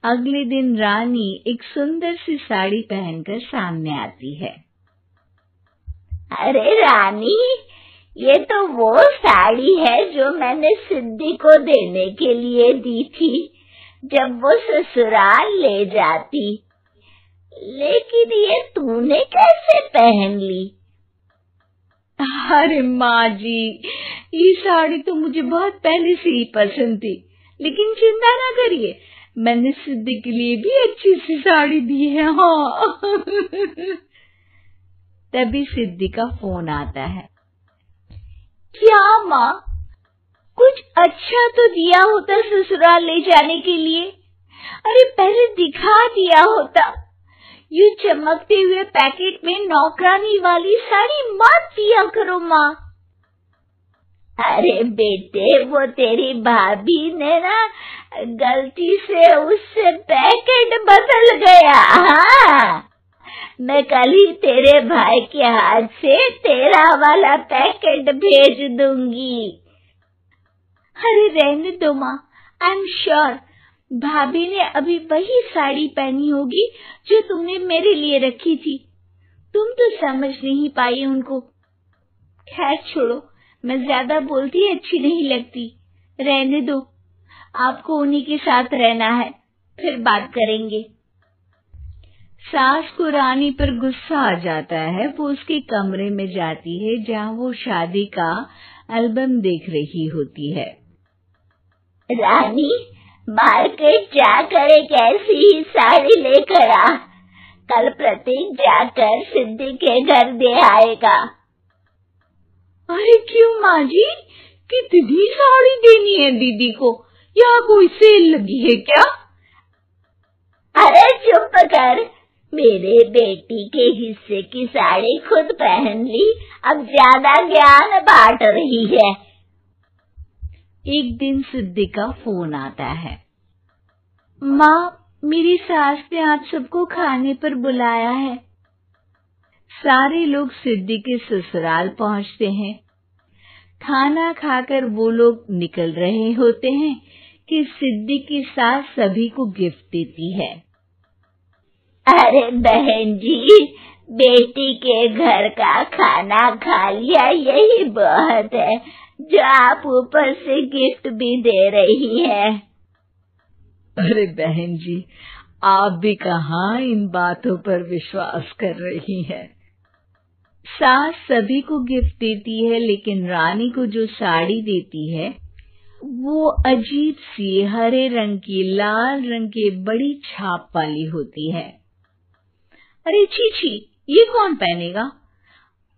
अगले दिन रानी एक सुंदर सी साड़ी पहनकर सामने आती है। अरे रानी, ये तो वो साड़ी है जो मैंने सिद्धि को देने के लिए दी थी जब वो ससुराल ले जाती, लेकिन ये तूने कैसे पहन ली? अरे माँ जी, ये साड़ी तो मुझे बहुत पहले से ही पसंद थी, लेकिन चिंता ना करिए, मैंने सिद्धि के लिए भी अच्छी सी साड़ी दी है। हाँ। तभी सिद्धि का फोन आता है। क्या माँ, कुछ अच्छा तो दिया होता ससुराल ले जाने के लिए। अरे पहले दिखा दिया होता। ये चमकते हुए पैकेट में नौकरानी वाली साड़ी मत दिया करो माँ। अरे बेटे, वो तेरी भाभी ने ना गलती से उससे पैकेट बदल गया। हाँ, मैं कल ही तेरे भाई के हाथ से तेरा वाला पैकेट भेज दूंगी। अरे रहने दो माँ, आई एम श्योर भाभी ने अभी वही साड़ी पहनी होगी जो तुमने मेरे लिए रखी थी। तुम तो समझ नहीं पाई उनको। खैर छोड़ो, मैं ज्यादा बोलती अच्छी नहीं लगती। रहने दो, आपको उन्हीं के साथ रहना है, फिर बात करेंगे। सास को रानी पर गुस्सा आ जाता है। वो उसके कमरे में जाती है जहाँ वो शादी का एल्बम देख रही होती है। रानी, मार्केट जाकर एक ऐसी ही साड़ी लेकर आ। कल प्रतीक जाकर सिद्धि के घर दे आएगा। अरे क्यों माँ जी, कितनी साड़ी देनी है दीदी को? यहाँ कोई सेल लगी है क्या? अरे चुप कर, मेरे बेटी के हिस्से की साड़ी खुद पहन ली, अब ज्यादा ज्ञान बांट रही है। एक दिन सिद्धि का फोन आता है। माँ, मेरी सास ने आप सबको खाने पर बुलाया है। सारे लोग सिद्धि के ससुराल पहुंचते हैं। खाना खाकर वो लोग निकल रहे होते हैं कि सिद्धि की सास सभी को गिफ्ट देती है। अरे बहन जी, बेटी के घर का खाना खा लिया, यही बहुत है जो आप ऊपर से गिफ्ट भी दे रही है। अरे बहन जी, आप भी कहाँ इन बातों पर विश्वास कर रही हैं। सास सभी को गिफ्ट देती है, लेकिन रानी को जो साड़ी देती है वो अजीब सी हरे रंग की, लाल रंग के बड़ी छाप वाली होती है। अरे छी छी, ये कौन पहनेगा?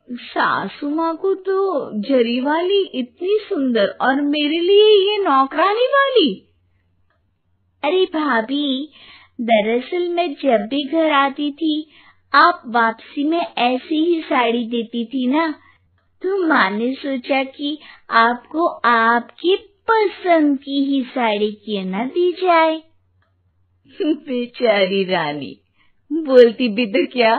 सासू माँ को तो जरी वाली इतनी सुंदर, और मेरे लिए ये नौकरानी वाली। अरे भाभी, दरअसल मैं जब भी घर आती थी आप वापसी में ऐसी ही साड़ी देती थी ना, तो माँ ने सोचा कि आपको आपकी पसंद की ही साड़ी क्यों न दी जाए। बेचारी रानी, बोलती भी तो क्या।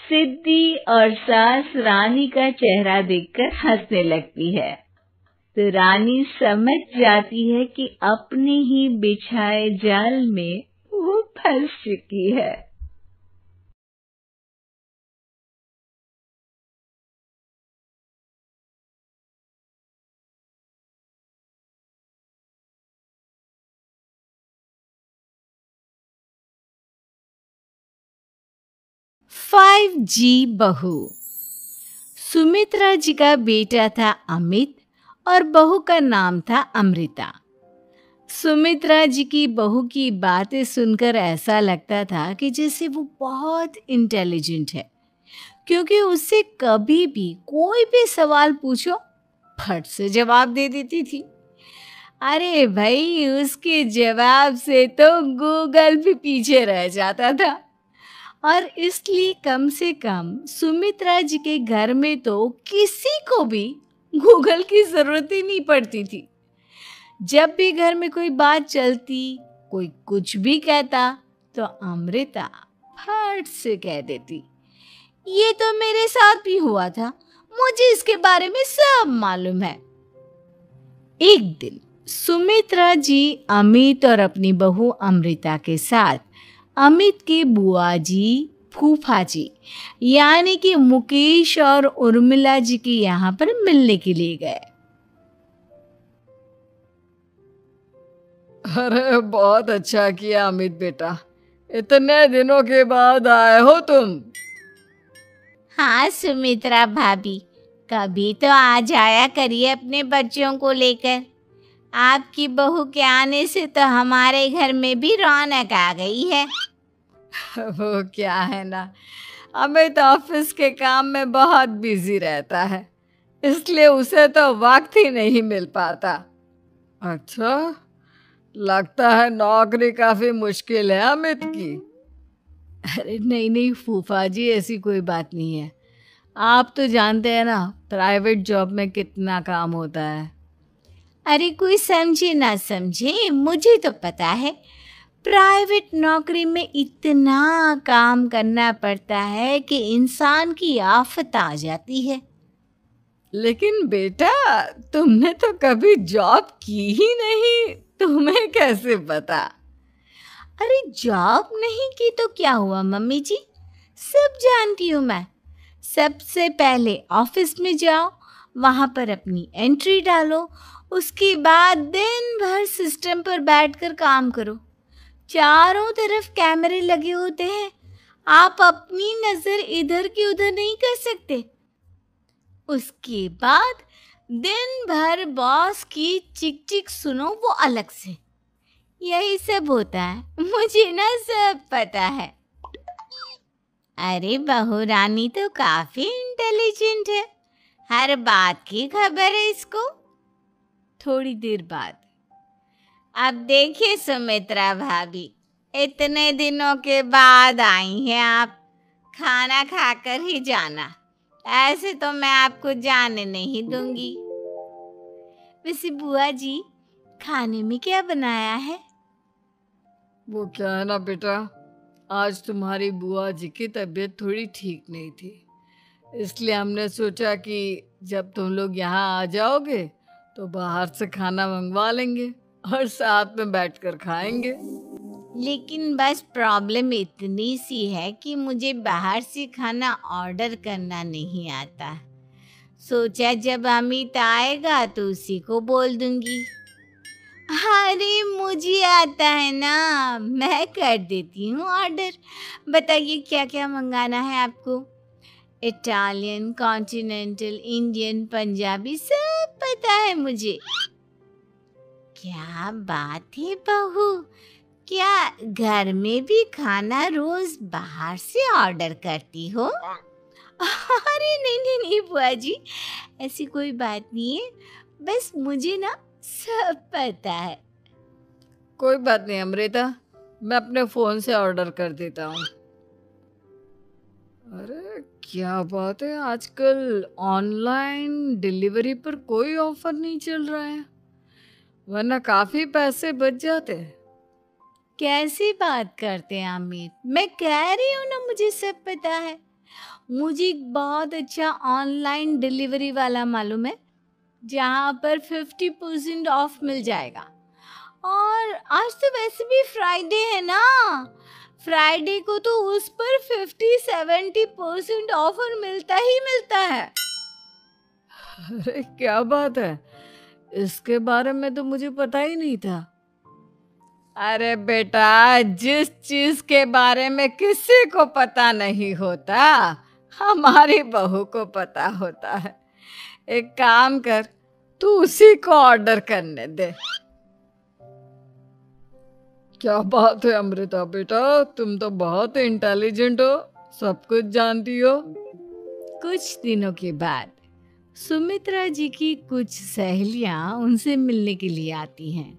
सिद्धि और सास रानी का चेहरा देखकर हंसने लगती है, तो रानी समझ जाती है कि अपने ही बिछाए जाल में वो फंस चुकी है। फाइव जी बहू। सुमित्रा जी का बेटा था अमित और बहू का नाम था अमृता। सुमित्रा जी की बहू की बातें सुनकर ऐसा लगता था कि जैसे वो बहुत इंटेलिजेंट है, क्योंकि उससे कभी भी कोई भी सवाल पूछो फट से जवाब दे देती थी। अरे भाई, उसके जवाब से तो गूगल भी पीछे रह जाता था। और इसलिए कम से कम सुमित्रा जी के घर में तो किसी को भी गूगल की जरूरत ही नहीं पड़ती थी। जब भी घर में कोई बात चलती, कोई कुछ भी कहता, तो अमृता फट से कह देती, ये तो मेरे साथ भी हुआ था, मुझे इसके बारे में सब मालूम है। एक दिन सुमित्रा जी अमित और अपनी बहू अमृता के साथ अमित के बुआ जी, फूफा जी यानी कि मुकेश और उर्मिला जी के यहाँ पर मिलने के लिए गए। अरे बहुत अच्छा किया अमित बेटा, इतने दिनों के बाद आए हो तुम। हाँ सुमित्रा भाभी, कभी तो आ जाया करिए अपने बच्चों को लेकर। आपकी बहू के आने से तो हमारे घर में भी रौनक आ गई है। वो क्या है ना, अमित ऑफिस के काम में बहुत बिजी रहता है, इसलिए उसे तो वक्त ही नहीं मिल पाता। अच्छा, लगता है नौकरी काफी मुश्किल है अमित की। अरे नहीं नहीं फूफा जी, ऐसी कोई बात नहीं है। आप तो जानते हैं ना प्राइवेट जॉब में कितना काम होता है। अरे कोई समझे ना समझे, मुझे तो पता है प्राइवेट नौकरी में इतना काम करना पड़ता है कि इंसान की आफत आ जाती है। लेकिन बेटा तुमने तो कभी जॉब की ही नहीं, तुम्हें कैसे पता? अरे जॉब नहीं की तो क्या हुआ मम्मी जी, सब जानती हूँ मैं। सबसे पहले ऑफिस में जाओ, वहाँ पर अपनी एंट्री डालो, उसके बाद दिन भर सिस्टम पर बैठकर काम करो। चारों तरफ कैमरे लगे होते हैं, आप अपनी नज़र इधर की उधर नहीं कर सकते। उसके बाद दिन भर बॉस की चिक चिक सुनो, वो अलग से। यही सब होता है, मुझे ना सब पता है। अरे बहू रानी तो काफी इंटेलिजेंट है, हर बात की खबर है इसको। थोड़ी देर बाद, अब देखिए सुमित्रा भाभी, इतने दिनों के बाद आई हैं आप, खाना खाकर ही जाना, ऐसे तो मैं आपको जाने नहीं दूंगी। वैसे बुआ जी, खाने में क्या बनाया है? वो क्या है ना बेटा, आज तुम्हारी बुआ जी की तबीयत थोड़ी ठीक नहीं थी, इसलिए हमने सोचा कि जब तुम लोग यहाँ आ जाओगे तो बाहर से खाना मंगवा लेंगे और साथ में बैठकर खाएंगे। लेकिन बस प्रॉब्लम इतनी सी है कि मुझे बाहर से खाना ऑर्डर करना नहीं आता। सोचा जब अमित आएगा तो उसी को बोल दूंगी। अरे मुझे आता है ना, मैं कर देती हूँ ऑर्डर। बताइए क्या क्या मंगाना है आपको? इटालियन, कॉन्टिनेंटल, इंडियन, पंजाबी, सब पता है मुझे। क्या बात है बहू, क्या घर में भी खाना रोज बाहर से ऑर्डर करती हो? अरे नहीं नहीं नहीं बुआ जी, ऐसी कोई बात नहीं है, बस मुझे ना सब पता है। कोई बात नहीं अमृता, मैं अपने फ़ोन से ऑर्डर कर देता हूँ। अरे क्या बात है, आजकल ऑनलाइन डिलीवरी पर कोई ऑफर नहीं चल रहा है, वरना काफ़ी पैसे बच जाते हैं। कैसी बात करते हैं अमित, मैं कह रही हूँ ना मुझे सब पता है। मुझे एक बहुत अच्छा ऑनलाइन डिलीवरी वाला मालूम है, जहाँ पर 50% ऑफ मिल जाएगा। और आज तो वैसे भी फ्राइडे है ना, फ्राइडे को तो उस पर 50-70% ऑफर मिलता ही मिलता है। अरे क्या बात है, इसके बारे में तो मुझे पता ही नहीं था। अरे बेटा, जिस चीज के बारे में किसी को पता नहीं होता, हमारी बहू को पता होता है। एक काम कर, तू उसी को ऑर्डर करने दे। क्या बात है अमृता बेटा, तुम तो बहुत इंटेलिजेंट हो, सब कुछ जानती हो। कुछ दिनों के बाद सुमित्रा जी की कुछ सहेलियां उनसे मिलने के लिए आती हैं।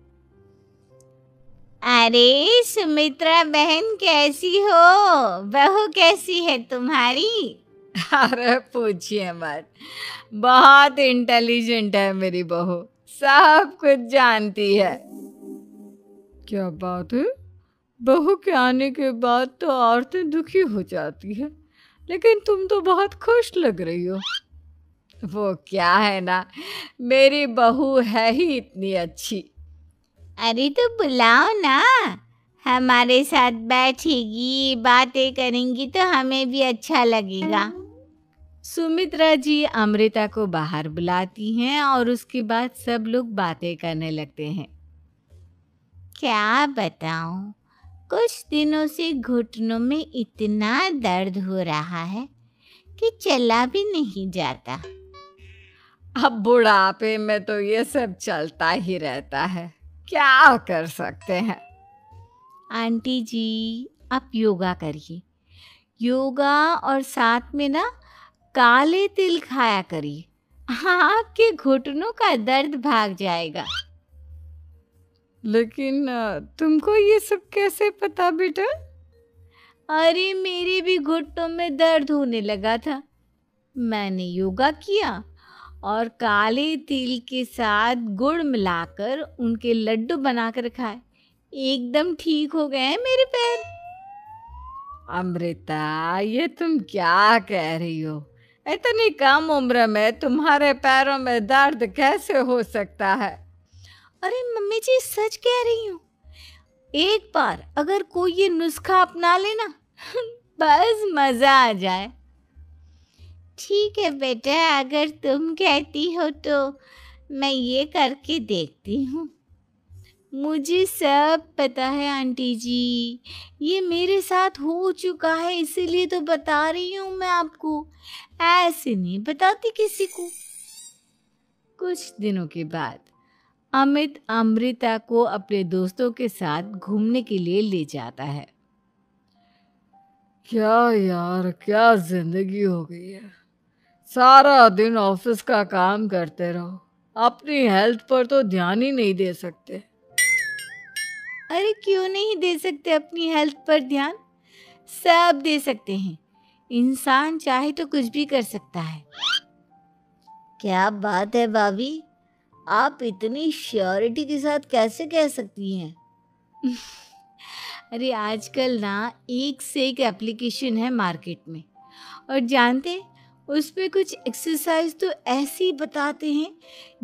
अरे सुमित्रा बहन कैसी हो, बहू कैसी है तुम्हारी? अरे पूछिए मत, बहुत इंटेलिजेंट है मेरी बहू, सब कुछ जानती है। क्या बात है, बहू के आने के बाद तो औरतें दुखी हो जाती है, लेकिन तुम तो बहुत खुश लग रही हो। वो क्या है ना, मेरी बहू है ही इतनी अच्छी। अरे तो बुलाओ ना, हमारे साथ बैठेगी, बातें करेंगी तो हमें भी अच्छा लगेगा। सुमित्रा जी अमृता को बाहर बुलाती हैं और उसके बाद सब लोग बातें करने लगते हैं। क्या बताऊं, कुछ दिनों से घुटनों में इतना दर्द हो रहा है कि चला भी नहीं जाता। अब बुढ़ापे में तो ये सब चलता ही रहता है, क्या कर सकते हैं। आंटी जी, आप योगा करिए, योगा और साथ में ना काले तिल खाया करिए, आपके घुटनों का दर्द भाग जाएगा। लेकिन तुमको ये सब कैसे पता बेटा? अरे मेरे भी घुटनों में दर्द होने लगा था। मैंने योगा किया और काले तिल के साथ गुड़ मिलाकर उनके लड्डू बनाकर खाए। एकदम ठीक हो गए हैं मेरे पैर। अमृता, ये तुम क्या कह रही हो? इतनी कम उम्र में तुम्हारे पैरों में दर्द कैसे हो सकता है? अरे मम्मी जी, सच कह रही हूँ। एक बार अगर कोई ये नुस्खा अपना लेना बस मजा आ जाए। ठीक है बेटा, अगर तुम कहती हो तो मैं ये करके देखती हूँ। मुझे सब पता है आंटी जी, ये मेरे साथ हो चुका है, इसीलिए तो बता रही हूँ मैं आपको। ऐसे नहीं बताती किसी को। कुछ दिनों के बाद अमित अमृता को अपने दोस्तों के साथ घूमने के लिए ले जाता है। क्या यार, क्या जिंदगी हो गई है। सारा दिन ऑफिस का काम करते रहो, अपनी हेल्थ पर तो ध्यान ही नहीं दे सकते। अरे क्यों नहीं दे सकते अपनी हेल्थ पर ध्यान? सब दे सकते हैं। इंसान चाहे तो कुछ भी कर सकता है। क्या बात है भाभी, आप इतनी श्योरिटी के साथ कैसे कह सकती हैं? अरे आजकल ना एक से एक एप्लीकेशन है मार्केट में, और जानते हैं उसमें कुछ एक्सरसाइज तो ऐसी बताते हैं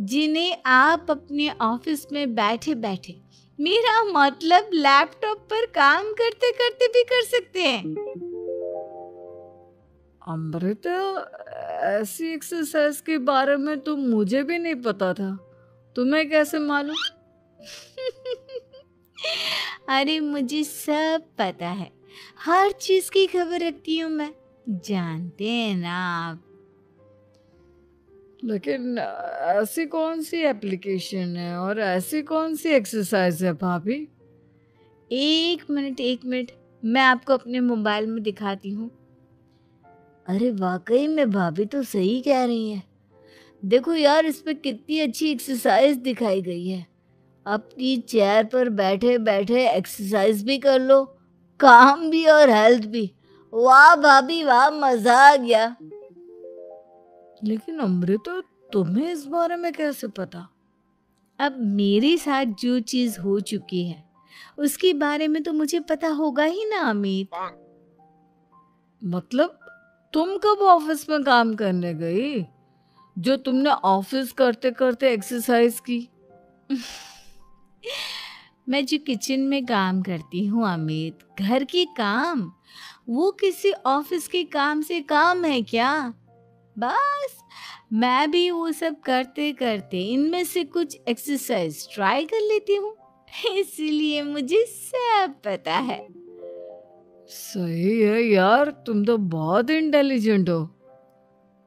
जिन्हें आप अपने ऑफिस में बैठे बैठे, मेरा मतलब लैपटॉप पर काम करते करते भी कर सकते हैं। अमृता, ऐसी एक्सरसाइज के बारे में तो मुझे भी नहीं पता था। तुम्हें कैसे मालूम? अरे मुझे सब पता है, हर चीज की खबर रखती हूँ मैं, जानते हैं ना आप। लेकिन ऐसी कौन सी एप्लीकेशन है और ऐसी कौन सी एक्सरसाइज है भाभी? एक मिनट, मैं आपको अपने मोबाइल में दिखाती हूँ। अरे वाकई में भाभी तो सही कह रही हैं। देखो यार, इस पे कितनी अच्छी एक्सरसाइज दिखाई गई है। अपनी चेयर पर बैठे बैठे एक्सरसाइज भी कर लो, काम भी और हेल्थ भी। वाह भाभी वाह, मजा आ गया। लेकिन अमृता, तुम्हें इस बारे में कैसे पता? अब मेरे साथ जो चीज हो चुकी है उसके बारे में तो मुझे पता होगा ही ना अमित। मतलब तुम कब ऑफिस में काम करने गई जो तुमने ऑफिस करते करते एक्सरसाइज की? मैं जो किचन में काम करती हूँ अमित, घर के काम, वो किसी ऑफिस के काम से काम है क्या? बस मैं भी वो सब करते करते इनमें से कुछ एक्सरसाइज ट्राई कर लेती हूँ, इसीलिए मुझे सब पता है। सही है यार, तुम तो बहुत इंटेलिजेंट हो।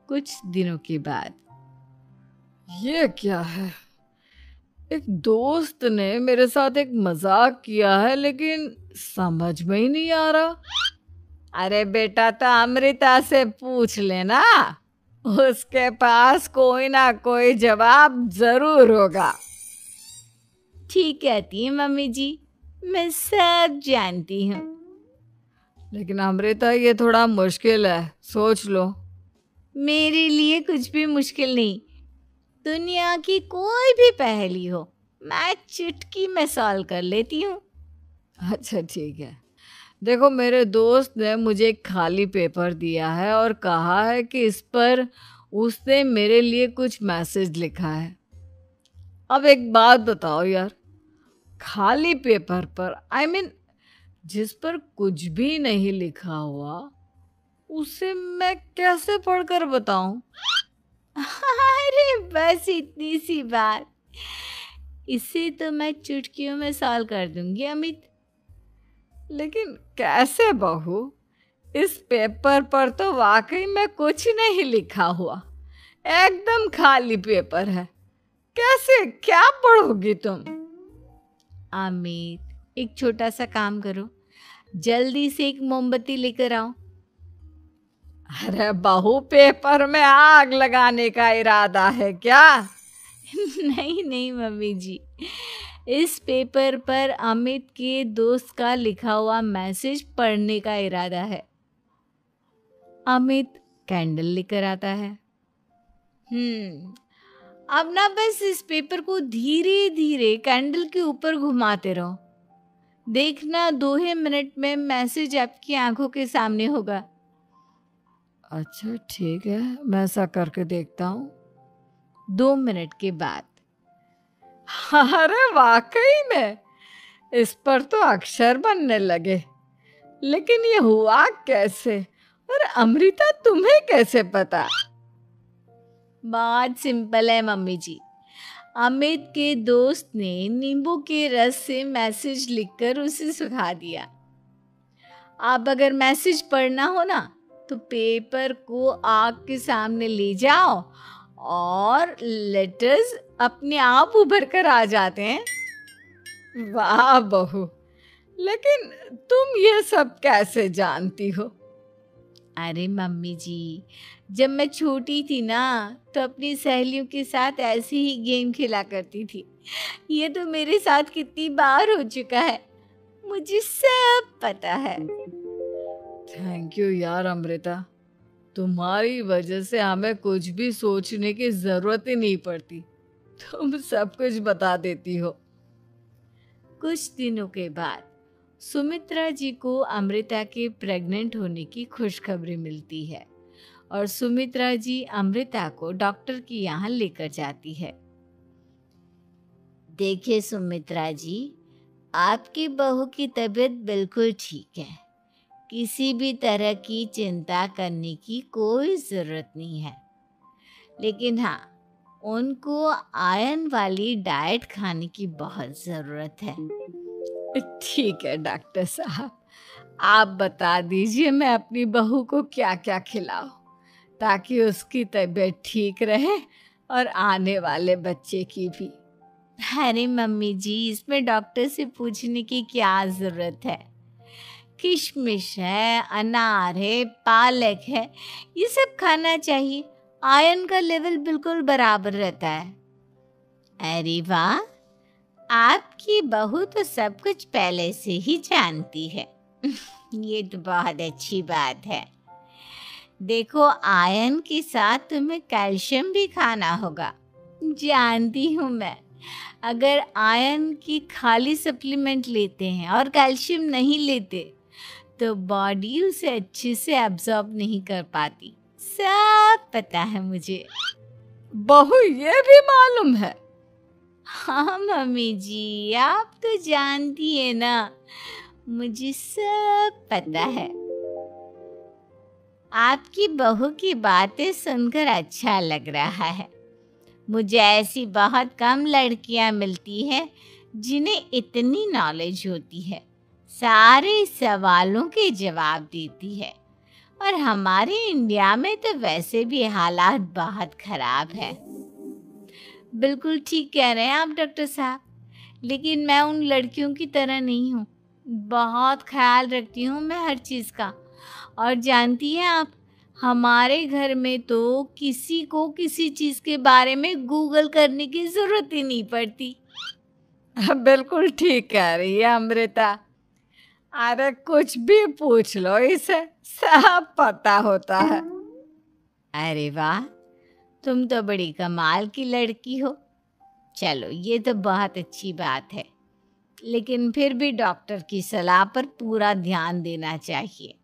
कुछ दिनों के बाद ये क्या है? एक दोस्त ने मेरे साथ एक मजाक किया है, लेकिन समझ में ही नहीं आ रहा। अरे बेटा, तो अमृता से पूछ लेना, उसके पास कोई ना कोई जवाब जरूर होगा। ठीक कहती है मम्मी जी, मैं सब जानती हूँ। लेकिन अमृता, ये थोड़ा मुश्किल है, सोच लो। मेरे लिए कुछ भी मुश्किल नहीं। दुनिया की कोई भी पहेली हो, मैं चुटकी में सॉल्व कर लेती हूँ। अच्छा ठीक है। देखो, मेरे दोस्त ने मुझे एक खाली पेपर दिया है और कहा है कि इस पर उसने मेरे लिए कुछ मैसेज लिखा है। अब एक बात बताओ यार, खाली पेपर पर, I mean, जिस पर कुछ भी नहीं लिखा हुआ, उसे मैं कैसे पढ़कर बताऊं? अरे बस इतनी सी बात, इसे तो मैं चुटकियों में सॉल्व कर दूंगी अमित। लेकिन कैसे बहू? इस पेपर पर तो वाकई में कुछ नहीं लिखा हुआ, एकदम खाली पेपर है। कैसे, क्या पढ़ोगी तुम? अमित, एक छोटा सा काम करो, जल्दी से एक मोमबत्ती लेकर आओ। अरे बहू, पेपर में आग लगाने का इरादा है क्या? नहीं नहीं मम्मी जी, इस पेपर पर अमित के दोस्त का लिखा हुआ मैसेज पढ़ने का इरादा है। अमित कैंडल लेकर आता है। अब ना बस इस पेपर को धीरे धीरे कैंडल के ऊपर घुमाते रहो। देखना 2 ही मिनट में मैसेज आपकी आंखों के सामने होगा। अच्छा ठीक है, मैं ऐसा करके देखता हूँ। 2 मिनट के बाद, अरे वाकई में इस पर तो अक्षर बनने लगे, लेकिन ये हुआ कैसे? और अमृता तुम्हें कैसे पता? बात सिंपल है मम्मी जी। अमित के दोस्त ने नींबू के रस से मैसेज लिखकर उसे सुखा दिया। अब अगर मैसेज पढ़ना हो ना तो पेपर को आग के सामने ले जाओ और लेटर्स अपने आप उभर कर आ जाते हैं। वाह बहू, लेकिन तुम ये सब कैसे जानती हो? अरे मम्मी जी, जब मैं छोटी थी ना तो अपनी सहेलियों के साथ ऐसे ही गेम खेला करती थी। ये तो मेरे साथ कितनी बार हो चुका है, मुझे सब पता है। थैंक यू यार अमृता, तुम्हारी वजह से हमें कुछ भी सोचने की जरूरत ही नहीं पड़ती, तुम सब कुछ बता देती हो। कुछ दिनों के बाद सुमित्रा जी को अमृता के प्रेग्नेंट होने की खुशखबरी मिलती है और सुमित्रा जी अमृता को डॉक्टर के यहाँ लेकर जाती है। देखिए सुमित्रा जी, आपकी बहू की तबीयत बिल्कुल ठीक है, किसी भी तरह की चिंता करने की कोई ज़रूरत नहीं है। लेकिन हाँ, उनको आयरन वाली डाइट खाने की बहुत ज़रूरत है। ठीक है डॉक्टर साहब, आप बता दीजिए मैं अपनी बहू को क्या क्या खिलाऊं ताकि उसकी तबीयत ठीक रहे और आने वाले बच्चे की भी। अरे मम्मी जी, इसमें डॉक्टर से पूछने की क्या ज़रूरत है। किशमिश है, अनार है, पालक है, ये सब खाना चाहिए। आयरन का लेवल बिल्कुल बराबर रहता है। अरे वाह, आपकी बहू तो सब कुछ पहले से ही जानती है। ये तो बहुत अच्छी बात है। देखो, आयरन के साथ तुम्हें कैल्शियम भी खाना होगा। जानती हूँ मैं, अगर आयरन की खाली सप्लीमेंट लेते हैं और कैल्शियम नहीं लेते तो बॉडी उसे अच्छे से एब्जॉर्ब नहीं कर पाती। सब पता है मुझे। बहू ये भी मालूम है? हाँ मम्मी जी, आप तो जानती है ना, मुझे सब पता है। आपकी बहू की बातें सुनकर अच्छा लग रहा है। मुझे ऐसी बहुत कम लड़कियां मिलती हैं जिन्हें इतनी नॉलेज होती है, सारे सवालों के जवाब देती है। और हमारे इंडिया में तो वैसे भी हालात बहुत खराब है। बिल्कुल ठीक कह रहे हैं आप डॉक्टर साहब, लेकिन मैं उन लड़कियों की तरह नहीं हूँ। बहुत ख्याल रखती हूँ मैं हर चीज़ का। और जानती हैं आप, हमारे घर में तो किसी को किसी चीज़ के बारे में गूगल करने की ज़रूरत ही नहीं पड़ती। बिल्कुल ठीक कह रही है अमृता। अरे कुछ भी पूछ लो, इसे सब पता होता है। अरे वाह, तुम तो बड़ी कमाल की लड़की हो। चलो, ये तो बहुत अच्छी बात है, लेकिन फिर भी डॉक्टर की सलाह पर पूरा ध्यान देना चाहिए।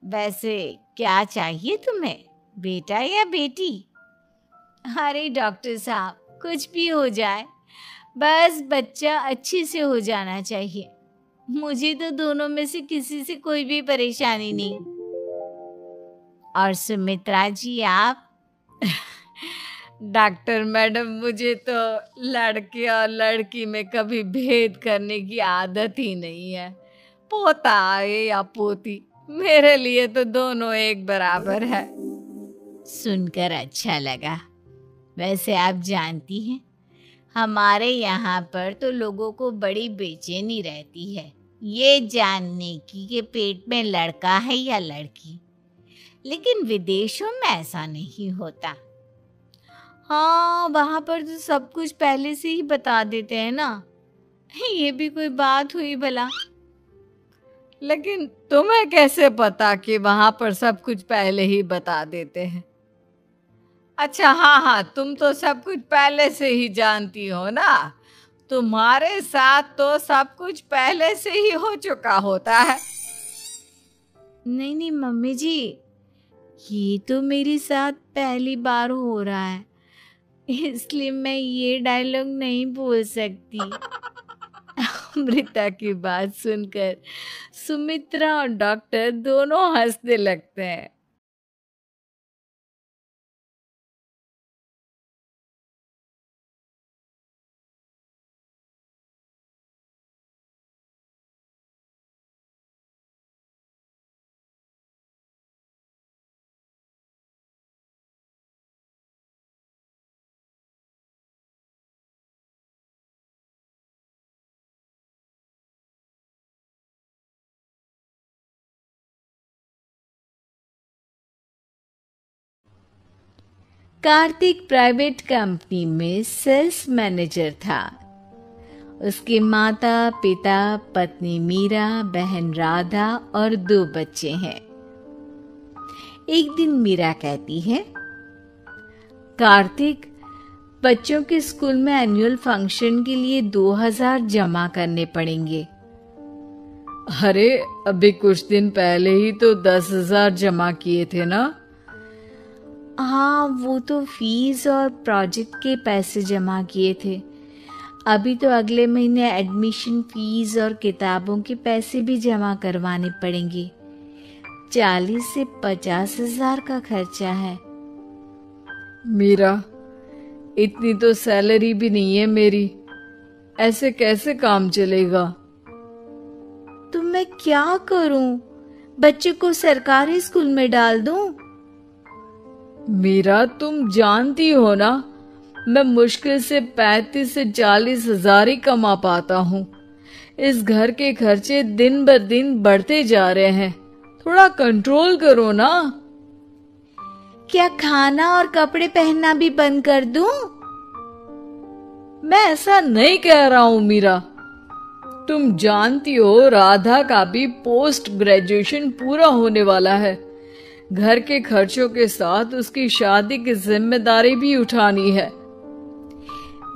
वैसे क्या चाहिए तुम्हें, बेटा या बेटी? अरे डॉक्टर साहब, कुछ भी हो जाए, बस बच्चा अच्छे से हो जाना चाहिए। मुझे तो दोनों में से किसी से कोई भी परेशानी नहीं। और सुमित्रा जी, आप? डॉक्टर मैडम, मुझे तो लड़के और लड़की में कभी भेद करने की आदत ही नहीं है। पोता आए या पोती, मेरे लिए तो दोनों एक बराबर है। सुनकर अच्छा लगा। वैसे आप जानती हैं, हमारे यहाँ पर तो लोगों को बड़ी बेचैनी रहती है ये जानने की कि पेट में लड़का है या लड़की। लेकिन विदेशों में ऐसा नहीं होता। हाँ, वहाँ पर तो सब कुछ पहले से ही बता देते हैं ना। ये भी कोई बात हुई भला? लेकिन तुम्हें कैसे पता कि वहां पर सब कुछ पहले ही बता देते हैं? अच्छा, हाँ हाँ, तुम तो सब कुछ पहले से ही जानती हो ना। तुम्हारे साथ तो सब कुछ पहले से ही हो चुका होता है। नहीं नहीं मम्मी जी, ये तो मेरे साथ पहली बार हो रहा है, इसलिए मैं ये डायलॉग नहीं बोल सकती। अमृता की बात सुनकर सुमित्रा और डॉक्टर दोनों हंसने लगते हैं। कार्तिक प्राइवेट कंपनी में सेल्स मैनेजर था। उसके माता पिता, पत्नी मीरा, बहन राधा और 2 बच्चे हैं। एक दिन मीरा कहती है, कार्तिक, बच्चों के स्कूल में एनुअल फंक्शन के लिए 2000 जमा करने पड़ेंगे। अरे, अभी कुछ दिन पहले ही तो 10,000 जमा किए थे ना? हाँ, वो तो फीस और प्रोजेक्ट के पैसे जमा किए थे। अभी तो अगले महीने एडमिशन फीस और किताबों के पैसे भी जमा करवाने पड़ेंगे। 40 से 50,000 का खर्चा है। मीरा, इतनी तो सैलरी भी नहीं है मेरी, ऐसे कैसे काम चलेगा? तो मैं क्या करूं? बच्चे को सरकारी स्कूल में डाल दूं? मीरा, तुम जानती हो ना, मैं मुश्किल से 35 से 40,000 ही कमा पाता हूँ। इस घर के खर्चे दिन ब दिन बढ़ते जा रहे हैं, थोड़ा कंट्रोल करो ना। क्या खाना और कपड़े पहनना भी बंद कर दूं? मैं ऐसा नहीं कह रहा हूँ मीरा। तुम जानती हो राधा का भी पोस्ट ग्रेजुएशन पूरा होने वाला है। घर के खर्चों के साथ उसकी शादी की जिम्मेदारी भी उठानी है।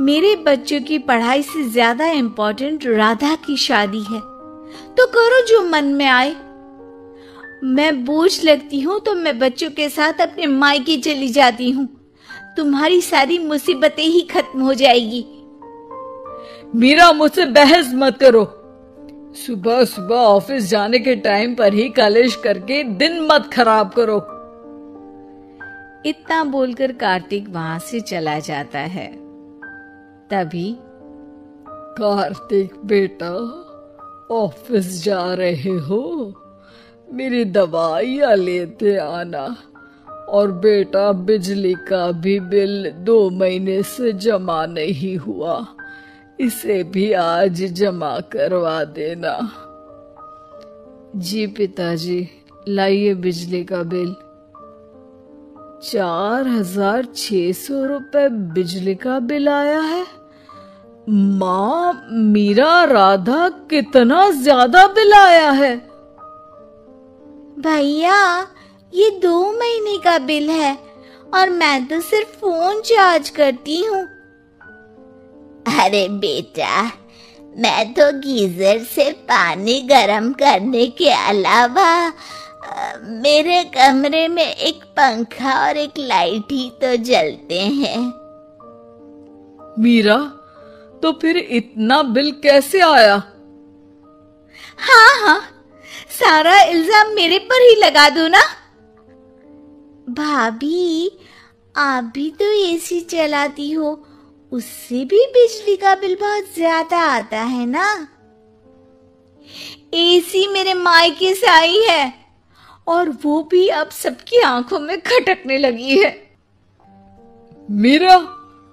मेरे बच्चों की पढ़ाई से ज्यादा इम्पोर्टेंट राधा की शादी है, तो करो जो मन में आए। मैं बोझ लगती हूँ तो मैं बच्चों के साथ अपने मायके चली जाती हूँ। तुम्हारी सारी मुसीबतें ही खत्म हो जाएगी। मीरा, मुझसे बहस मत करो। सुबह सुबह ऑफिस जाने के टाइम पर ही कलेश करके दिन मत खराब करो। इतना बोलकर कार्तिक वहां से चला जाता है। तभी, कार्तिक बेटा, ऑफिस जा रहे हो? मेरी दवाइयाँ लेते आना। और बेटा, बिजली का भी बिल 2 महीने से जमा नहीं हुआ, इसे भी आज जमा करवा देना। जी पिताजी, लाइए बिजली का बिल। 4,600 रुपए बिजली का बिल आया है। माँ, मीरा, राधा, कितना ज्यादा बिल आया है। भैया, ये 2 महीने का बिल है और मैं तो सिर्फ फोन चार्ज करती हूँ। अरे बेटा, मैं तो गीजर से पानी गर्म करने के अलावा मेरे कमरे में एक पंखा और एक लाइट ही तो जलते हैं। मीरा, तो फिर इतना बिल कैसे आया? हाँ, सारा इल्जाम मेरे पर ही लगा दो ना। भाभी, आप भी तो एसी चलाती हो, उससे भी बिजली का बिल बहुत ज्यादा आता है ना। एसी मेरे मायके से आई है और वो भी अब सबकी आंखों में खटकने लगी है। मीरा,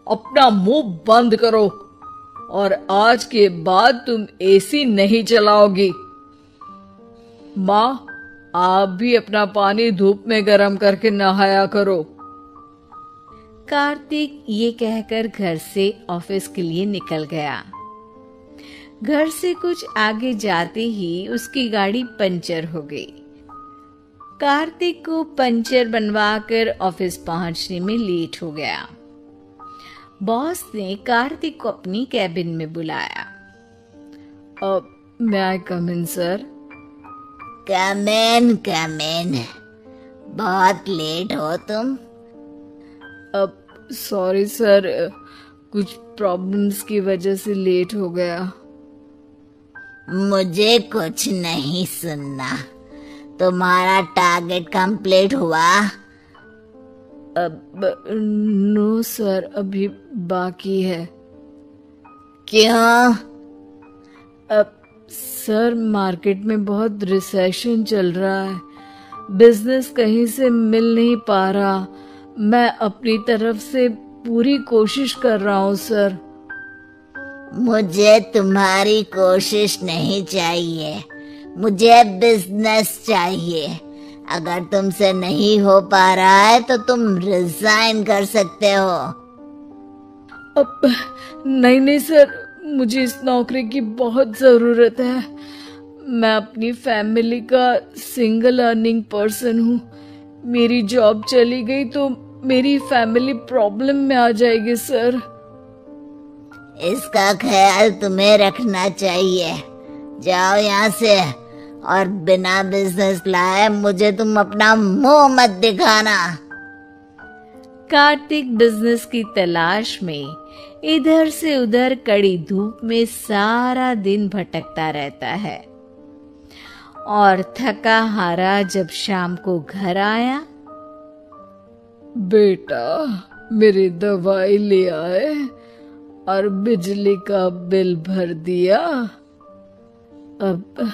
अपना मुंह बंद करो और आज के बाद तुम एसी नहीं चलाओगी। माँ, आप भी अपना पानी धूप में गर्म करके नहाया करो। कार्तिक ये कहकर घर से ऑफिस के लिए निकल गया। घर से कुछ आगे जाते ही उसकी गाड़ी पंचर हो गई। कार्तिक को पंचर बनवाकर ऑफिस पहुंचने में लेट हो गया। बॉस ने कार्तिक को अपनी कैबिन में बुलाया। मे आई कम इन सर? कम इन। बहुत लेट हो तुम। सॉरी सर, कुछ प्रॉब्लम्स की वजह से लेट हो गया। मुझे कुछ नहीं सुनना। तुम्हारा टारगेट कंप्लीट हुआ? नो सर, अभी बाकी है। क्यों? सर, मार्केट में बहुत रिसेशन चल रहा है, बिजनेस कहीं से मिल नहीं पा रहा। मैं अपनी तरफ से पूरी कोशिश कर रहा हूँ सर। मुझे तुम्हारी कोशिश नहीं चाहिए, मुझे बिजनेस चाहिए। अगर तुमसे नहीं हो पा रहा है तो तुम रिजाइन कर सकते हो। अब नहीं सर, मुझे इस नौकरी की बहुत जरूरत है। मैं अपनी फैमिली का सिंगल अर्निंग पर्सन हूँ। मेरी जॉब चली गई तो मेरी फैमिली प्रॉब्लम में आ जाएगी सर। इसका ख्याल तुम्हें रखना चाहिए। जाओ यहाँ से, और बिना बिजनेस लाए मुझे तुम अपना मुंह मत दिखाना। कार्तिक बिजनेस की तलाश में इधर से उधर कड़ी धूप में सारा दिन भटकता रहता है और थका हारा जब शाम को घर आया। बेटा, मेरी दवाई ले आए और बिजली का बिल भर दिया। अब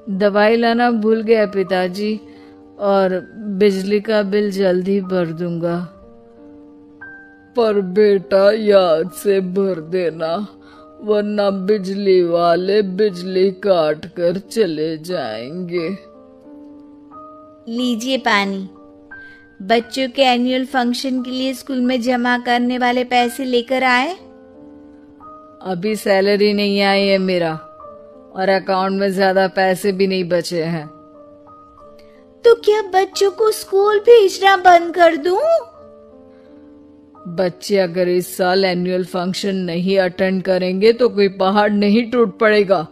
दवाई लाना भूल गया पिताजी, और बिजली का बिल जल्दी भर दूंगा। पर बेटा, याद से भर देना, वरना बिजली वाले बिजली काट कर चले जाएंगे। लीजिए पानी। बच्चों के एनुअल फंक्शन के लिए स्कूल में जमा करने वाले पैसे लेकर आए? अभी सैलरी नहीं आई है मेरा, और अकाउंट में ज्यादा पैसे भी नहीं बचे हैं। तो क्या बच्चों को स्कूल भेजना बंद कर दूं? बच्चे अगर इस साल एनुअल फंक्शन नहीं अटेंड करेंगे तो कोई पहाड़ नहीं टूट पड़ेगा।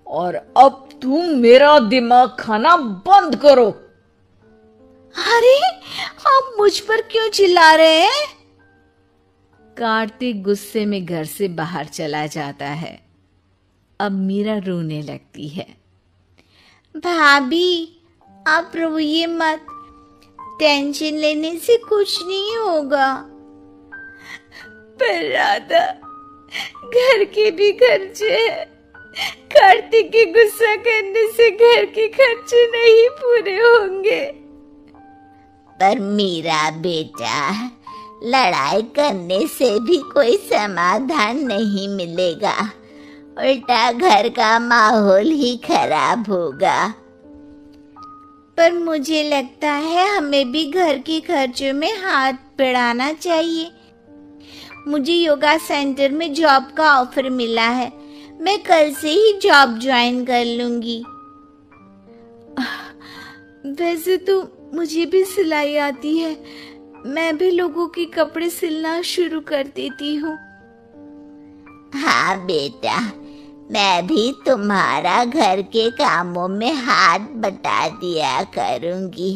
और अब तुम मेरा दिमाग खाना बंद करो। अरे, आप मुझ पर क्यों चिल्ला रहे हैं? कार्तिक गुस्से में घर से बाहर चला जाता है। अब मीरा रोने लगती है। भाभी, आप रोइए मत। टेंशन लेने से कुछ नहीं होगा। पर राधा, घर के भी खर्चे हैं। कार्तिक के गुस्सा करने से घर के खर्चे नहीं पूरे होंगे। पर मीरा बेटा, लड़ाई करने से भी कोई समाधान नहीं मिलेगा, उल्टा घर का माहौल ही खराब होगा। पर मुझे लगता है हमें भी घर के खर्चों में हाथ बढ़ाना चाहिए। मुझे योगा सेंटर में जॉब का ऑफर मिला है। मैं कल से ही जॉब ज्वाइन कर लूंगी। वैसे तो मुझे भी सिलाई आती है। मैं भी लोगों के कपड़े सिलना शुरू कर देती हूँ। हाँ बेटा, मैं भी तुम्हारा घर के कामों में हाथ बटा दिया करूंगी,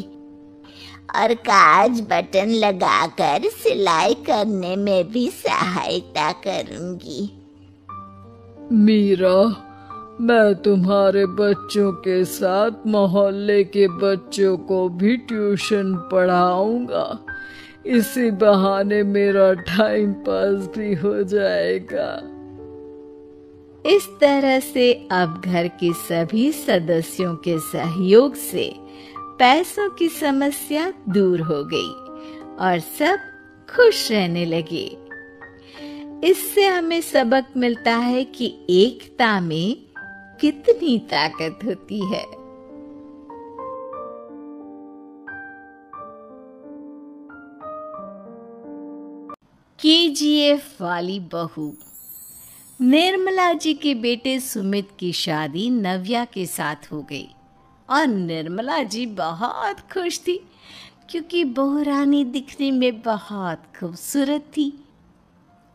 और काज बटन लगाकर सिलाई करने में भी सहायता करूंगी। मीरा, मैं तुम्हारे बच्चों के साथ मोहल्ले के बच्चों को भी ट्यूशन पढ़ाऊंगा। इसी बहाने मेरा टाइम पास भी हो जाएगा। इस तरह से अब घर के सभी सदस्यों के सहयोग से पैसों की समस्या दूर हो गई और सब खुश रहने लगे। इससे हमें सबक मिलता है कि एकता में कितनी ताकत होती है। KGF वाली बहू। निर्मला जी के बेटे सुमित की शादी नव्या के साथ हो गई और निर्मला जी बहुत खुश थी क्योंकि बहू रानी दिखने में बहुत खूबसूरत थी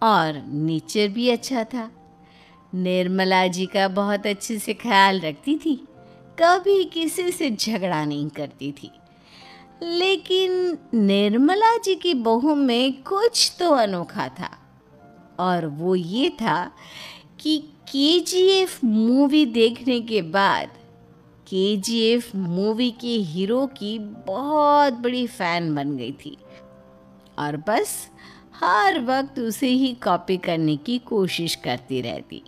और नेचर भी अच्छा था। निर्मला जी का बहुत अच्छे से ख्याल रखती थी, कभी किसी से झगड़ा नहीं करती थी। लेकिन निर्मला जी की बहू में कुछ तो अनोखा था और वो ये था कि केजीएफ मूवी देखने के बाद केजीएफ मूवी के हीरो की बहुत बड़ी फ़ैन बन गई थी और बस हर वक्त उसे ही कॉपी करने की कोशिश करती रहती।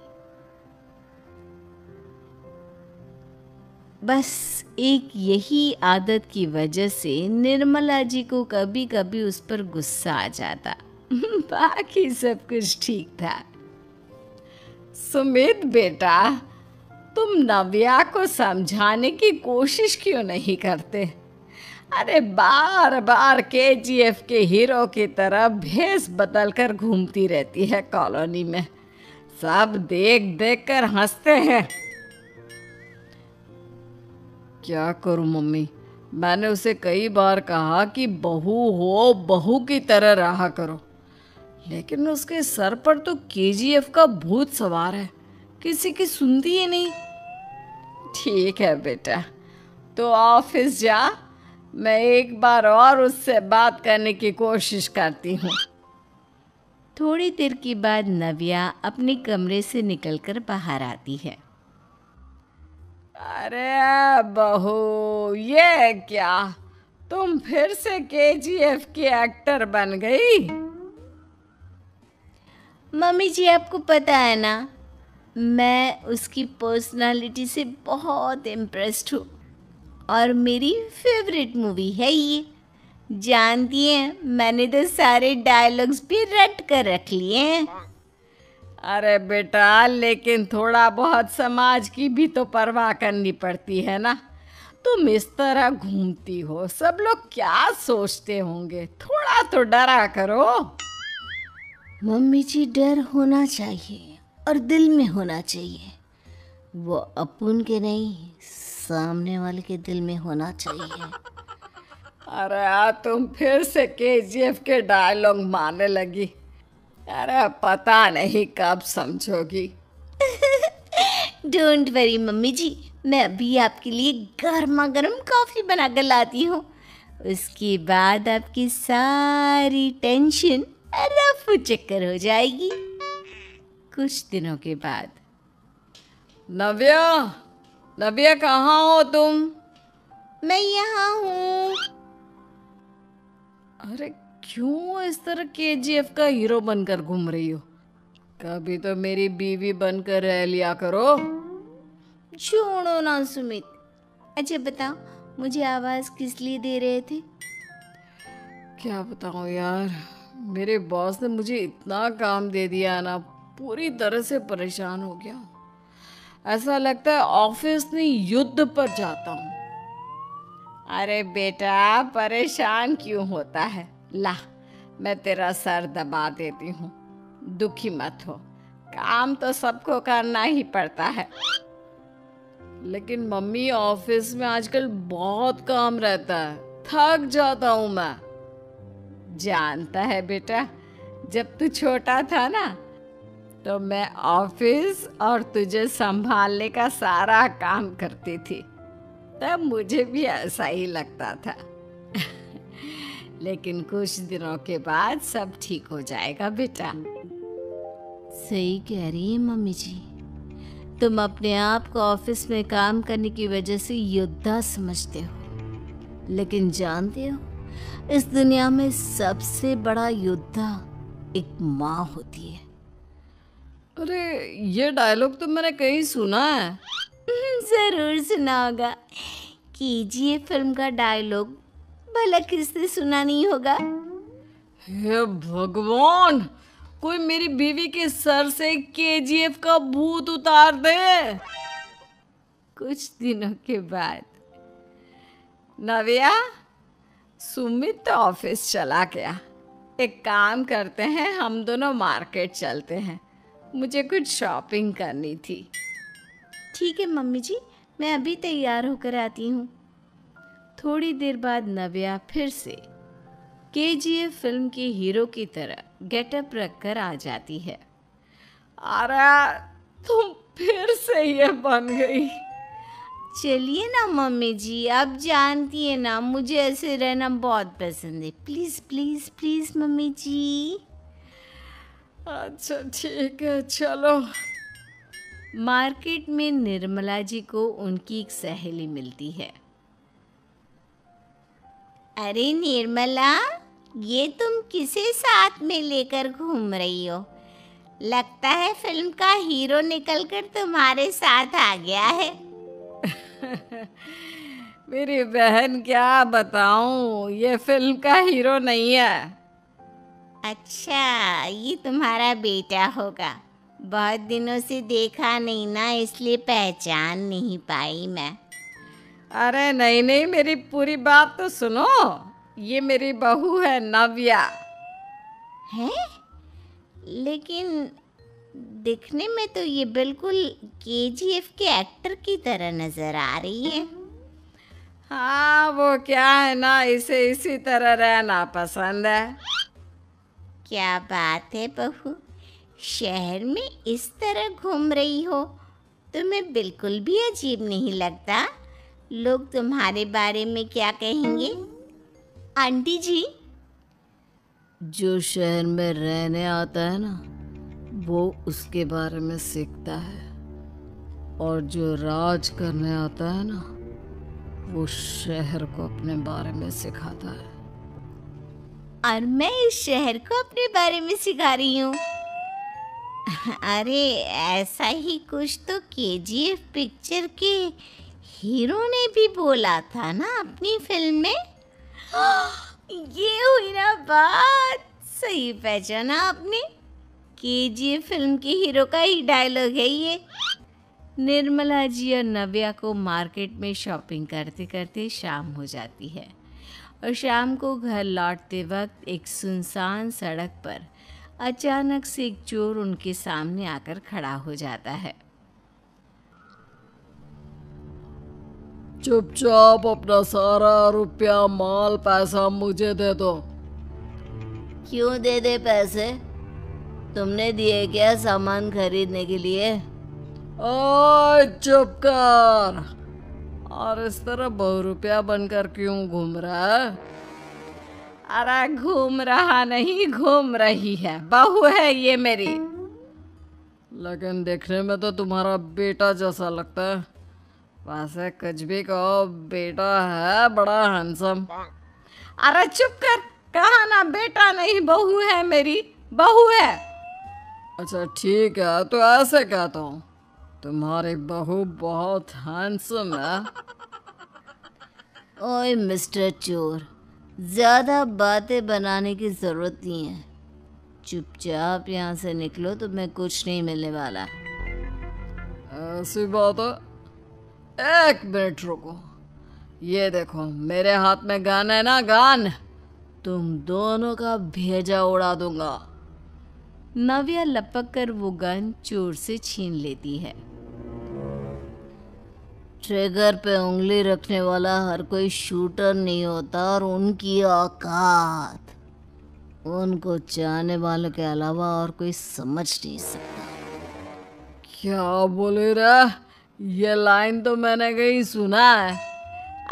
बस एक यही आदत की वजह से निर्मला जी को कभी कभी उस पर गुस्सा आ जाता। बाकी सब कुछ ठीक था। सुमित बेटा, तुम नव्या को समझाने की कोशिश क्यों नहीं करते? अरे बार बार केजीएफ के हीरो की तरह भेष बदल कर घूमती रहती है कॉलोनी में। सब देख देख कर हंसते हैं। क्या करूं मम्मी, मैंने उसे कई बार कहा कि बहू हो, बहू की तरह रहा करो, लेकिन उसके सर पर तो केजीएफ का भूत सवार है, किसी की सुनती ही नहीं। ठीक है बेटा, तो ऑफिस जा, मैं एक बार और उससे बात करने की कोशिश करती हूँ। थोड़ी देर के बाद नव्या अपने कमरे से निकलकर बाहर आती है। अरे बहू, ये क्या, तुम फिर से केजीएफ की एक्टर बन गई? मम्मी जी, आपको पता है ना, मैं उसकी पर्सनालिटी से बहुत इम्प्रेस्ड हूँ और मेरी फेवरेट मूवी है ये। जानती हैं, मैंने तो सारे डायलॉग्स भी रट कर रख लिए हैं। अरे बेटा, लेकिन थोड़ा बहुत समाज की भी तो परवाह करनी पड़ती है ना। तुम इस तरह घूमती हो, सब लोग क्या सोचते होंगे, थोड़ा तो डरा करो। मम्मी जी, डर होना चाहिए और दिल में होना चाहिए। वो अपन के नहीं, सामने वाले के दिल में होना चाहिए। अरे तुम फिर से केजीएफ के डायलॉग मारने लगी। अरे पता नहीं कब समझोगी। डोंट वरी मम्मी जी, मैं अभी आपके लिए गर्मा गर्म कॉफ़ी बना कर लाती हूँ। उसके बाद आपकी सारी टेंशन रफू चक्कर हो जाएगी। कुछ दिनों के बाद। नव्या, नव्या कहाँ हो तुम? मैं यहाँ हूँ। अरे क्यों इस तरह केजीएफ का हीरो बनकर घूम रही हो? कभी तो मेरी बीवी बनकर रह लिया करो। छोड़ो ना सुमित। अच्छा बताओ, मुझे आवाज़ किस लिए दे रहे थे? क्या बताऊं यार, मेरे बॉस ने मुझे इतना काम दे दिया ना, पूरी तरह से परेशान हो गया। ऐसा लगता है ऑफिस नहीं, युद्ध पर जाता हूँ। अरे बेटा, परेशान क्यों होता है? ला, मैं तेरा सर दबा देती हूँ, दुखी मत हो। काम तो सबको करना ही पड़ता है। लेकिन मम्मी, ऑफिस में आजकल बहुत काम रहता है, थक जाता हूँ मैं। जानता है बेटा, जब तू छोटा था ना, तो मैं ऑफिस और तुझे संभालने का सारा काम करती थी, तब मुझे भी ऐसा ही लगता था। लेकिन कुछ दिनों के बाद सब ठीक हो जाएगा बेटा। सही कह रही है मम्मी जी। तुम अपने आप को ऑफिस में काम करने की वजह से योद्धा समझते हो, लेकिन जानते हो, इस दुनिया में सबसे बड़ा योद्धा एक माँ होती है। अरे ये डायलॉग तो मैंने कहीं सुना है। जरूर सुना होगा। केजीएफ फिल्म का डायलॉग भला किसने सुना नहीं होगा? हे भगवान, कोई मेरी बीवी के सर से केजीएफ का भूत उतार दे। कुछ दिनों के बाद। नव्या, सुमित तो ऑफिस चला गया। एक काम करते हैं, हम दोनों मार्केट चलते हैं, मुझे कुछ शॉपिंग करनी थी। ठीक है मम्मी जी, मैं अभी तैयार होकर आती हूँ। थोड़ी देर बाद नव्या फिर से केजीएफ फिल्म के हीरो की तरह गेटअप रखकर आ जाती है। अरे तुम फिर से ये बन गई। चलिए ना मम्मी जी, आप जानती है ना मुझे ऐसे रहना बहुत पसंद है। प्लीज़ प्लीज़ प्लीज़ मम्मी जी। अच्छा ठीक है, चलो। मार्केट में निर्मला जी को उनकी एक सहेली मिलती है। अरे निर्मला, ये तुम किसे साथ में लेकर घूम रही हो? लगता है फिल्म का हीरो निकलकर तुम्हारे साथ आ गया है। मेरी बहन, क्या बताऊं, ये फिल्म का हीरो नहीं है। अच्छा, ये तुम्हारा बेटा होगा। बहुत दिनों से देखा नहीं ना, इसलिए पहचान नहीं पाई मैं। अरे नहीं नहीं, मेरी पूरी बात तो सुनो। ये मेरी बहू है नव्या। है? लेकिन दिखने में तो ये बिल्कुल केजीएफ के एक्टर की तरह नजर आ रही है। हाँ, वो क्या है ना, इसे इसी तरह रहना पसंद है। क्या बात है बहू, शहर में इस तरह घूम रही हो? तुम्हें बिल्कुल भी अजीब नहीं लगता? लोग तुम्हारे बारे में क्या कहेंगे? आंटी जी, जो शहर में रहने आता है ना, वो उसके बारे में सीखता है, और जो राज करने आता है ना, वो शहर को अपने बारे में सिखाता है। और मैं इस शहर को अपने बारे में सिखा रही हूँ। अरे ऐसा ही कुछ तो केजीएफ पिक्चर के हीरो ने भी बोला था ना अपनी फिल्म में। ये हुई ना बात, सही पहचाना आपने। केजीएफ फिल्म के हीरो का ही डायलॉग है ये। निर्मला जी और नव्या को मार्केट में शॉपिंग करते करते शाम हो जाती है और शाम को घर लौटते वक्त एक सुनसान सड़क पर अचानक से एक चोर उनके सामने आकर खड़ा हो जाता है। चुपचाप अपना सारा रुपया, माल, पैसा मुझे दे दो। क्यों दे दे पैसे? तुमने दिए क्या सामान खरीदने के लिए? ओए चुप कर। और इस तरह बहुरुपया बनकर क्यों घूम रहा है? अरे घूम रहा नहीं, घूम रही है। बहू है ये मेरी। लेकिन देखने में तो तुम्हारा बेटा जैसा लगता है। वैसे कुछ भी कहो, बेटा है बड़ा हैंडसम। अरे चुप कर, कहा ना बेटा नहीं, बहू है मेरी, बहू है। अच्छा ठीक है, तो ऐसे कहता हूँ, तुम्हारी बहू बहुत हैंडसम है। ओए मिस्टर चोर, ज्यादा बातें बनाने की जरूरत नहीं है। चुपचाप यहाँ से निकलो, तुम्हें कुछ नहीं मिलने वाला। ऐसी बात है? एक मिनट रुको। ये देखो, मेरे हाथ में गन है ना, गन। तुम दोनों का भेजा उड़ा दूंगा। नव्या लपक कर वो गन चोर से छीन लेती है। ट्रिगर पे उंगली रखने वाला हर कोई शूटर नहीं होता, और उनकी औकात उनको चाहने वालों के अलावा और कोई समझ नहीं सकता। क्या बोले रे? ये लाइन तो मैंने कहीं सुना है।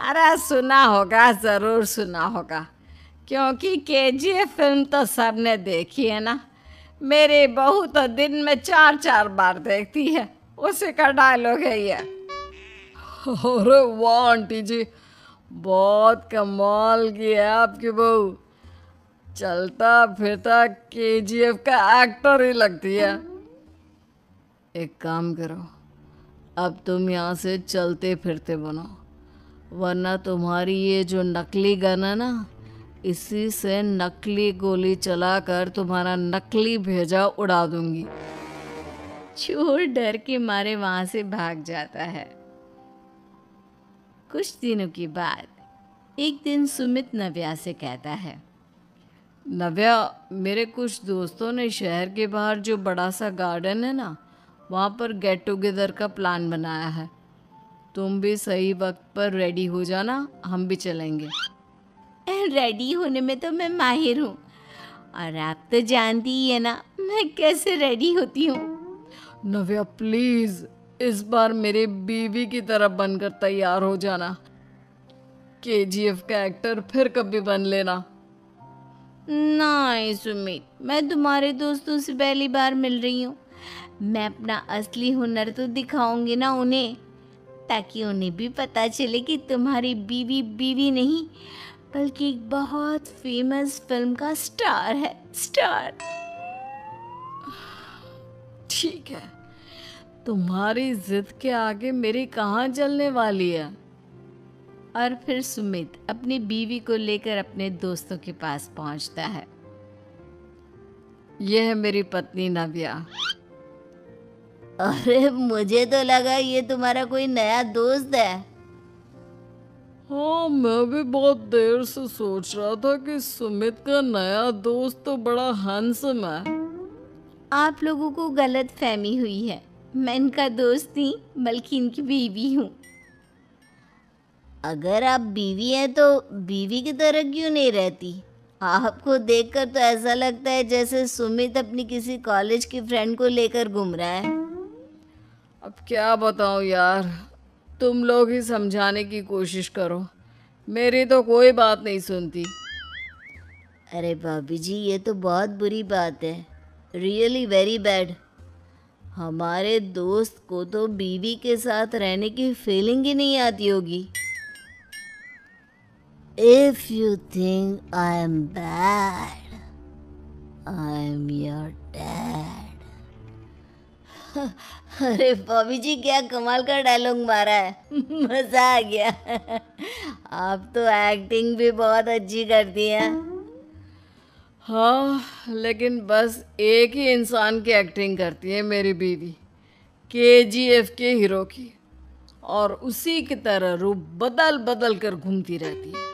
अरे सुना होगा, जरूर सुना होगा, क्योंकि केजीएफ फिल्म तो सबने देखी है ना। मेरी बहू तो दिन में 4-4 बार देखती है। उसी का डायलॉग है ये। अरे वाह आंटी जी, बहुत कमाल की है आपकी बहू। चलता फिरता केजीएफ का एक्टर ही लगती है। एक काम करो, अब तुम यहाँ से चलते फिरते बनो, वरना तुम्हारी ये जो नकली गन है ना, इसी से नकली गोली चलाकर तुम्हारा नकली भेजा उड़ा दूंगी। चोर डर के मारे वहां से भाग जाता है। कुछ दिनों के बाद एक दिन सुमित नव्या से कहता है, नव्या, मेरे कुछ दोस्तों ने शहर के बाहर जो बड़ा सा गार्डन है ना, वहाँ पर गेट टुगेदर का प्लान बनाया है। तुम भी सही वक्त पर रेडी हो जाना, हम भी चलेंगे। रेडी होने में तो मैं माहिर हूँ, और आप तो जानती ही है ना मैं कैसे रेडी होती हूँ। नव्या प्लीज, इस बार मेरे बीवी की तरह बनकर तैयार हो जाना। केजीएफ का एक्टर फिर कभी बन लेना। नहीं सुमित, मैं तुम्हारे दोस्तों से पहली बार मिल रही हूँ। मैं अपना असली हुनर तो दिखाऊंगी ना उन्हें, ताकि उन्हें भी पता चले कि तुम्हारी बीवी बीवी नहीं बल्कि एक बहुत फेमस फिल्म का स्टार है, स्टार। ठीक है, तुम्हारी जिद के आगे मेरी कहाँ चलने वाली है। और फिर सुमित अपनी बीवी को लेकर अपने दोस्तों के पास पहुंचता है। यह है मेरी पत्नी नव्या। अरे मुझे तो लगा ये तुम्हारा कोई नया दोस्त है। हाँ, मैं भी बहुत देर से सोच रहा था कि सुमित का नया दोस्त तो बड़ा हैंडसम है। आप लोगों को गलत फहमी हुई है, मैं इनका दोस्त नहीं बल्कि इनकी बीवी हूँ। अगर आप बीवी हैं तो बीवी की तरह क्यों नहीं रहती? आपको देखकर तो ऐसा लगता है जैसे सुमित अपनी किसी कॉलेज की फ्रेंड को लेकर घूम रहा है। अब क्या बताऊं यार, तुम लोग ही समझाने की कोशिश करो, मेरी तो कोई बात नहीं सुनती। अरे भाभी जी, ये तो बहुत बुरी बात है, रियली वेरी बैड। हमारे दोस्त को तो बीवी के साथ रहने की फीलिंग ही नहीं आती होगी। If you think I am bad, I am your dad. अरे भाभी जी, क्या कमाल का डायलॉग मारा है, मजा आ गया। आप तो एक्टिंग भी बहुत अच्छी करती हैं। हाँ, लेकिन बस एक ही इंसान की एक्टिंग करती है मेरी बीवी, केजीएफ के हीरो की, और उसी की तरह रूप बदल बदल कर घूमती रहती है।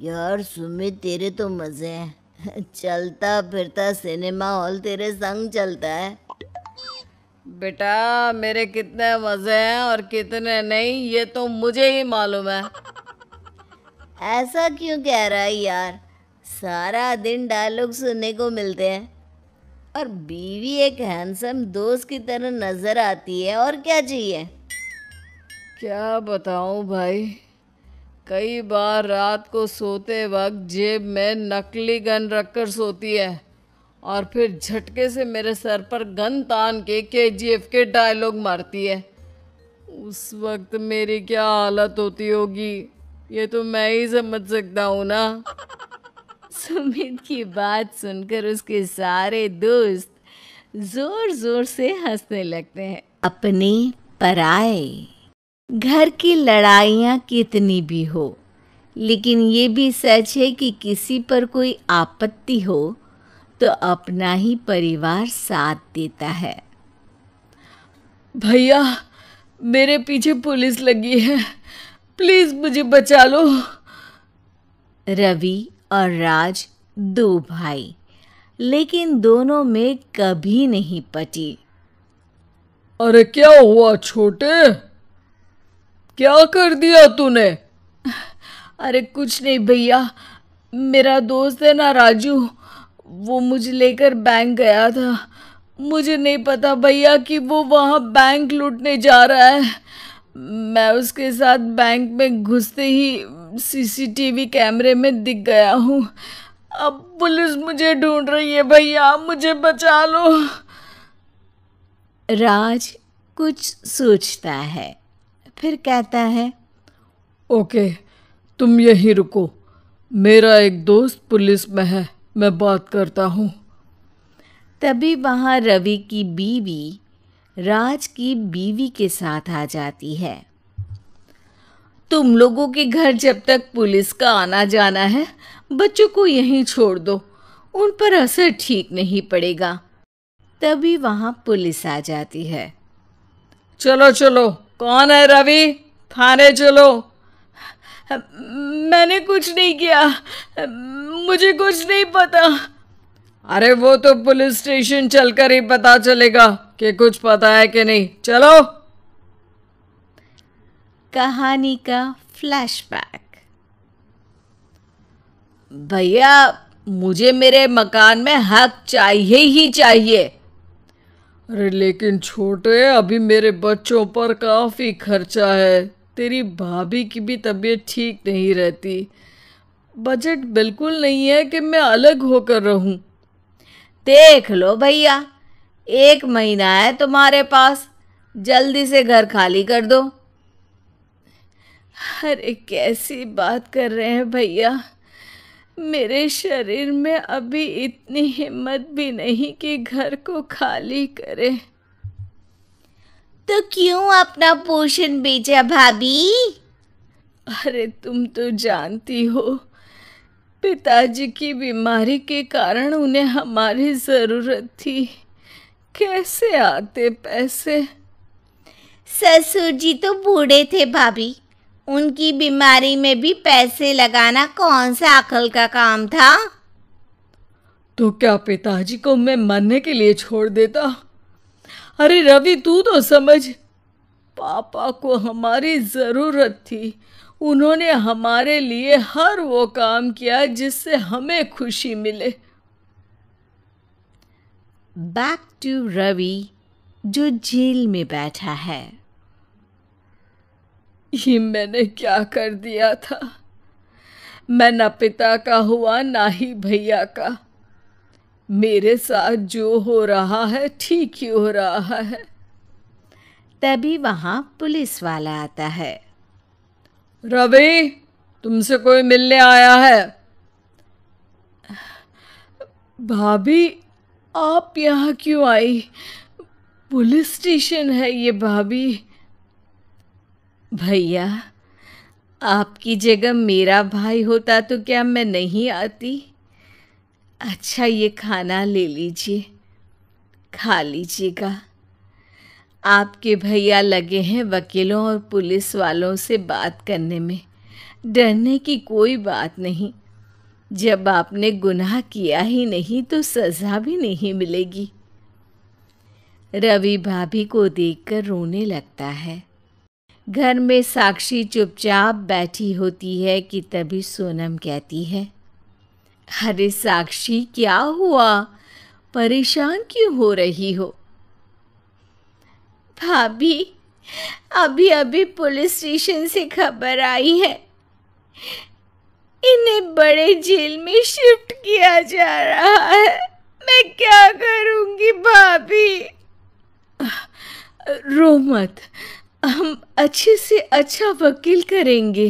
यार सुमित, तेरे तो मजे हैं, चलता फिरता सिनेमा हॉल तेरे संग चलता है। बेटा, मेरे कितने मजे हैं और कितने नहीं ये तो मुझे ही मालूम है। ऐसा क्यों कह रहा है यार, सारा दिन डायलॉग सुनने को मिलते हैं, और बीवी एक हैंडसम दोस्त की तरह नजर आती है, और क्या चाहिए। क्या बताऊं भाई, कई बार रात को सोते वक्त जेब में नकली गन रखकर सोती है और फिर झटके से मेरे सर पर गन तान के केजीएफ के डायलॉग मारती है। उस वक्त मेरी क्या हालत होती होगी ये तो मैं ही समझ सकता हूँ ना। सुमित की बात सुनकर उसके सारे दोस्त जोर जोर से हंसने लगते हैं। अपने पराए घर की लड़ाइयाँ कितनी भी हो, लेकिन ये भी सच है कि किसी पर कोई आपत्ति हो तो अपना ही परिवार साथ देता है। भैया, मेरे पीछे पुलिस लगी है, प्लीज मुझे बचा लो। रवि और राज दो भाई, लेकिन दोनों में कभी नहीं पटी। अरे क्या हुआ छोटे, क्या कर दिया तूने? अरे कुछ नहीं भैया, मेरा दोस्त है ना राजू, वो मुझे लेकर बैंक गया था। मुझे नहीं पता भैया कि वो वहाँ बैंक लूटने जा रहा है। मैं उसके साथ बैंक में घुसते ही सीसीटीवी कैमरे में दिख गया हूँ। अब पुलिस मुझे ढूंढ रही है भैया, मुझे बचा लो। राज कुछ सोचता है, फिर कहता है, ओके, तुम यहीं रुको, मेरा एक दोस्त पुलिस में है, मैं बात करता हूँ। तभी वहाँ रवि की बीवी राज की बीवी के साथ आ जाती है। तुम लोगों के घर जब तक पुलिस का आना जाना है, बच्चों को यहीं छोड़ दो, उन पर असर ठीक नहीं पड़ेगा। तभी वहाँ पुलिस आ जाती है। चलो चलो, कौन है रवि, थाने चलो। मैंने कुछ नहीं किया, मुझे कुछ नहीं पता। अरे वो तो पुलिस स्टेशन चलकर ही पता चलेगा कि कुछ पता है कि नहीं। चलो। कहानी का फ्लैशबैक। भैया, मुझे मेरे मकान में हक चाहिए ही चाहिए। अरे लेकिन छोटे, अभी मेरे बच्चों पर काफी खर्चा है, तेरी भाभी की भी तबीयत ठीक नहीं रहती, बजट बिल्कुल नहीं है कि मैं अलग होकर रहूं। देख लो भैया, 1 महीना है तुम्हारे पास, जल्दी से घर खाली कर दो। अरे कैसी बात कर रहे हैं भैया, मेरे शरीर में अभी इतनी हिम्मत भी नहीं कि घर को खाली करे। तो क्यों अपना पोषण बेचा भाभी? अरे तुम तो जानती हो, पिताजी की बीमारी के कारण उन्हें हमारी जरूरत थी, कैसे आते पैसे। ससुर जी तो बूढ़े थे भाभी, उनकी बीमारी में भी पैसे लगाना कौन सा अकल का काम था? तो क्या पिताजी को मैं मरने के लिए छोड़ देता? अरे रवि, तू तो समझ, पापा को हमारी जरूरत थी, उन्होंने हमारे लिए हर वो काम किया जिससे हमें खुशी मिले। बैक टू रवि जो जेल में बैठा है। ये मैंने क्या कर दिया था? मैं न पिता का हुआ ना ही भैया का। मेरे साथ जो हो रहा है ठीक ही हो रहा है। तभी वहां पुलिस वाला आता है। रवि, तुमसे कोई मिलने आया है। भाभी, आप यहाँ क्यों आई? पुलिस स्टेशन है ये भाभी। भैया, आपकी जगह मेरा भाई होता तो क्या मैं नहीं आती? अच्छा, ये खाना ले लीजिए, खा लीजिएगा। आपके भैया लगे हैं वकीलों और पुलिस वालों से बात करने में, डरने की कोई बात नहीं। जब आपने गुनाह किया ही नहीं तो सज़ा भी नहीं मिलेगी। रवि भाभी को देखकर रोने लगता है। घर में साक्षी चुपचाप बैठी होती है कि तभी सोनम कहती है, अरे साक्षी, क्या हुआ? परेशान क्यों हो रही हो? भाभी, अभी अभी पुलिस स्टेशन से खबर आई है, इन्हें बड़े जेल में शिफ्ट किया जा रहा है। मैं क्या करूंगी भाभी? रो मत, हम अच्छे से अच्छा वकील करेंगे।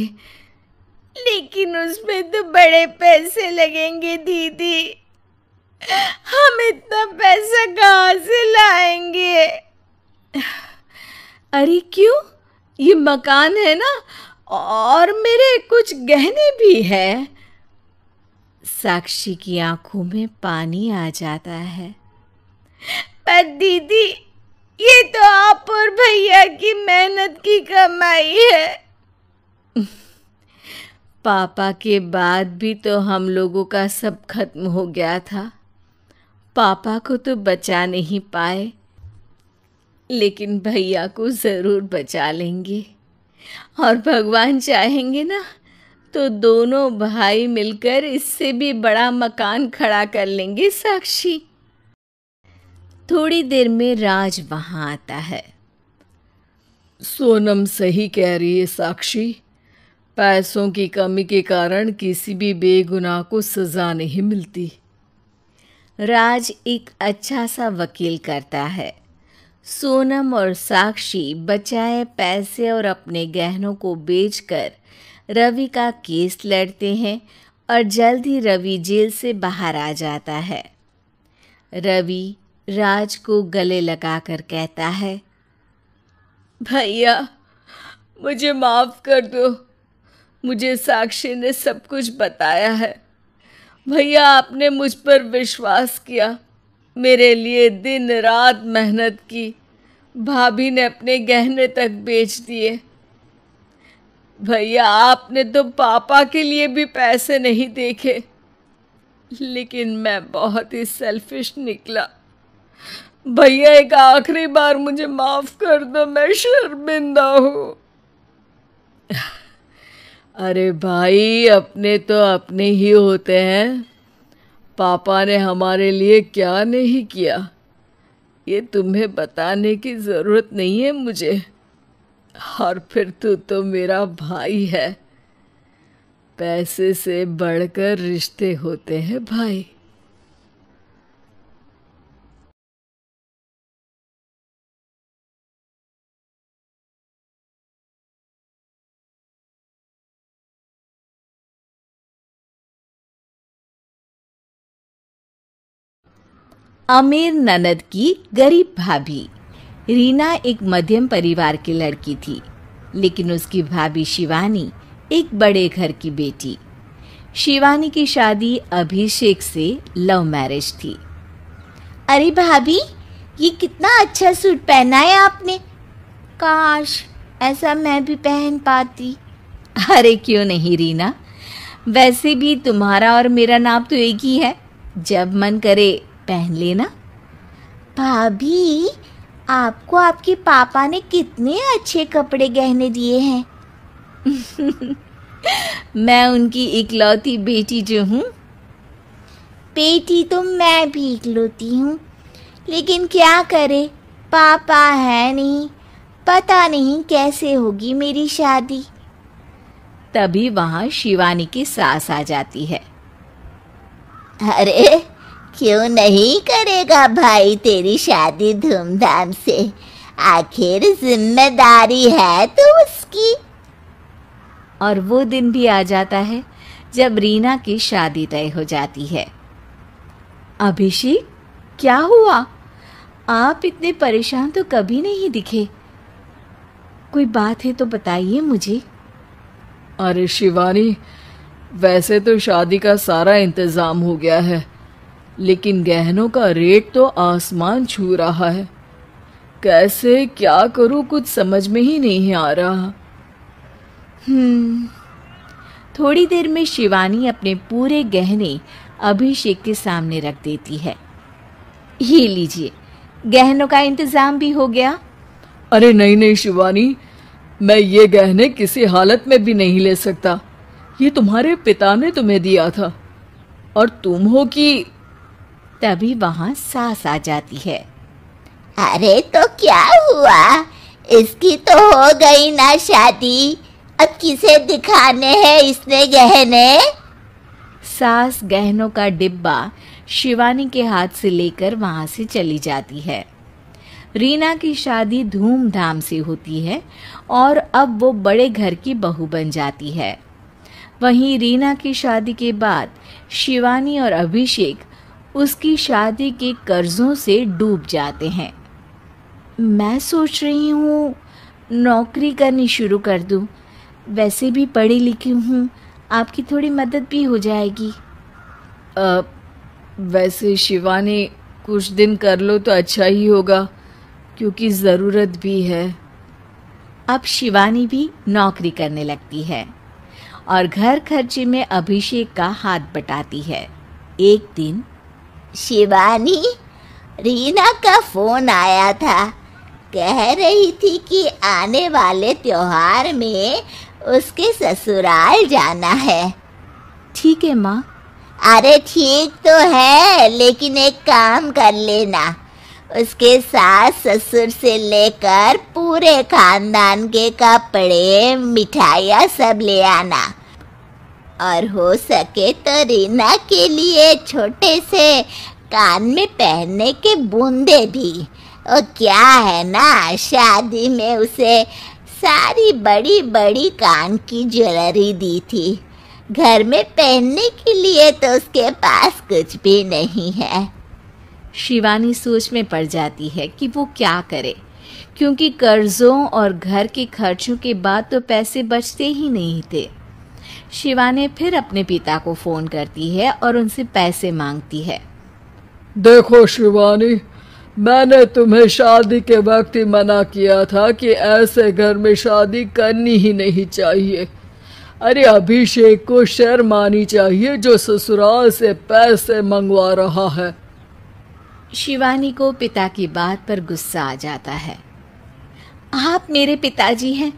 लेकिन उसमें तो बड़े पैसे लगेंगे दीदी, हम इतना पैसा कहाँ से लाएंगे? अरे क्यों, ये मकान है ना, और मेरे कुछ गहने भी है। साक्षी की आंखों में पानी आ जाता है। पर दीदी, ये तो आप और भैया की मेहनत की कमाई है। पापा के बाद भी तो हम लोगों का सब खत्म हो गया था। पापा को तो बचा नहीं पाए, लेकिन भैया को ज़रूर बचा लेंगे। और भगवान चाहेंगे ना तो दोनों भाई मिलकर इससे भी बड़ा मकान खड़ा कर लेंगे। साक्षी। थोड़ी देर में राज वहाँ आता है। सोनम सही कह रही है साक्षी, पैसों की कमी के कारण किसी भी बेगुनाह को सज़ा नहीं मिलती। राज एक अच्छा सा वकील करता है। सोनम और साक्षी बचाए पैसे और अपने गहनों को बेचकर रवि का केस लड़ते हैं और जल्द ही रवि जेल से बाहर आ जाता है। रवि राज को गले लगाकर कहता है, भैया मुझे माफ़ कर दो, मुझे साक्षी ने सब कुछ बताया है। भैया, आपने मुझ पर विश्वास किया, मेरे लिए दिन रात मेहनत की, भाभी ने अपने गहने तक बेच दिए। भैया आपने तो पापा के लिए भी पैसे नहीं देखे, लेकिन मैं बहुत ही सेल्फिश निकला। भैया एक आखिरी बार मुझे माफ कर दो, मैं शर्मिंदा हूँ। अरे भाई, अपने तो अपने ही होते हैं। पापा ने हमारे लिए क्या नहीं किया, ये तुम्हें बताने की ज़रूरत नहीं है मुझे। और फिर तू तो मेरा भाई है। पैसे से बढ़कर रिश्ते होते हैं भाई। अमीर ननद की गरीब भाभी। रीना एक मध्यम परिवार की लड़की थी, लेकिन उसकी भाभी शिवानी एक बड़े घर की बेटी। शिवानी की शादी अभिषेक से लव मैरिज थी। अरे भाभी, ये कितना अच्छा सूट पहना है आपने। काश ऐसा मैं भी पहन पाती। अरे क्यों नहीं रीना, वैसे भी तुम्हारा और मेरा नाम तो एक ही है, जब मन करे पहन लेना। भाभी, आपको आपके पापा ने कितने अच्छे कपड़े गहने दिए हैं। मैं उनकी इकलौती बेटी जो हूँ। बेटी तो मैं भी इकलौती हूँ, लेकिन क्या करे, पापा है नहीं। पता नहीं कैसे होगी मेरी शादी। तभी वहाँ शिवानी की सास आ जाती है। अरे क्यों नहीं करेगा भाई तेरी शादी धूमधाम से, आखिर जिम्मेदारी है तो उसकी। और वो दिन भी आ जाता है जब रीना की शादी तय हो जाती है। अभिषेक, क्या हुआ? आप इतने परेशान तो कभी नहीं दिखे। कोई बात है तो बताइए मुझे। अरे शिवानी, वैसे तो शादी का सारा इंतज़ाम हो गया है, लेकिन गहनों का रेट तो आसमान छू रहा है। कैसे क्या करूं, कुछ समझ में ही नहीं आ रहा। थोड़ी देर में शिवानी अपने पूरे गहने अभिषेक के सामने रख देती है। ये लीजिए, गहनों का इंतजाम भी हो गया। अरे नहीं नहीं शिवानी, मैं ये गहने किसी हालत में भी नहीं ले सकता। ये तुम्हारे पिता ने तुम्हें दिया था, और तुम हो कि। तभी वहां सास आ जाती है। अरे तो क्या हुआ, इसकी तो हो गई ना शादी, अब किसे दिखाने हैं इसने गहने। सास गहनों का डिब्बा शिवानी के हाथ से लेकर वहां से चली जाती है। रीना की शादी धूमधाम से होती है और अब वो बड़े घर की बहू बन जाती है। वहीं रीना की शादी के बाद शिवानी और अभिषेक उसकी शादी के कर्जों से डूब जाते हैं। मैं सोच रही हूँ नौकरी करनी शुरू कर दूँ, वैसे भी पढ़ी लिखी हूँ, आपकी थोड़ी मदद भी हो जाएगी। वैसे शिवानी, कुछ दिन कर लो तो अच्छा ही होगा, क्योंकि ज़रूरत भी है। अब शिवानी भी नौकरी करने लगती है और घर खर्चे में अभिषेक का हाथ बटाती है। एक दिन शिवानी, रीना का फोन आया था, कह रही थी कि आने वाले त्योहार में उसके ससुराल जाना है। ठीक है माँ। अरे ठीक तो है, लेकिन एक काम कर लेना, उसके सास ससुर से लेकर पूरे खानदान के कपड़े मिठाइयाँ सब ले आना, और हो सके तो रीना के लिए छोटे से कान में पहनने के बूंदे भी। और क्या है ना, शादी में उसे सारी बड़ी बड़ी कान की ज्वेलरी दी थी, घर में पहनने के लिए तो उसके पास कुछ भी नहीं है। शिवानी सोच में पड़ जाती है कि वो क्या करे, क्योंकि कर्जों और घर के खर्चों के बाद तो पैसे बचते ही नहीं थे। शिवानी फिर अपने पिता को फ़ोन करती है और उनसे पैसे मांगती है। देखो शिवानी, मैंने तुम्हें शादी के वक्त ही मना किया था कि ऐसे घर में शादी करनी ही नहीं चाहिए। अरे अभिषेक को शर्म आनी चाहिए जो ससुराल से पैसे मंगवा रहा है। शिवानी को पिता की बात पर गुस्सा आ जाता है। आप मेरे पिताजी हैं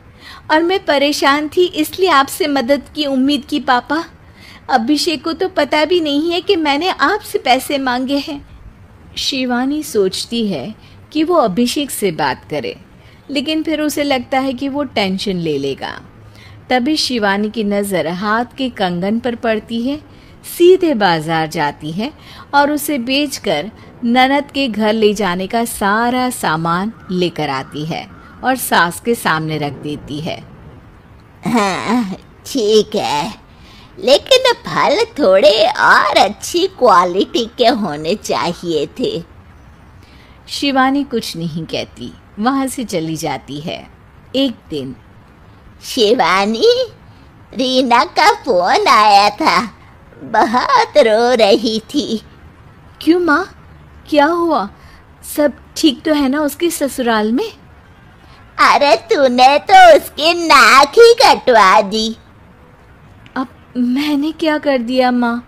और मैं परेशान थी इसलिए आपसे मदद की उम्मीद की पापा। अभिषेक को तो पता भी नहीं है कि मैंने आपसे पैसे मांगे हैं। शिवानी सोचती है कि वो अभिषेक से बात करे, लेकिन फिर उसे लगता है कि वो टेंशन ले लेगा। तभी शिवानी की नज़र हाथ के कंगन पर पड़ती है। सीधे बाजार जाती है और उसे बेचकर ननद के घर ले जाने का सारा सामान लेकर आती है और सास के सामने रख देती है। हाँ ठीक है, लेकिन फल थोड़े और अच्छी क्वालिटी के होने चाहिए थे। शिवानी कुछ नहीं कहती, वहाँ से चली जाती है। एक दिन शिवानी, रीना का फोन आया था, बहुत रो रही थी। क्यों माँ, क्या हुआ? सब ठीक तो है ना उसके ससुराल में? अरे तूने तो उसकी नाक ही कटवा दी। अब मैंने क्या कर दिया माँ?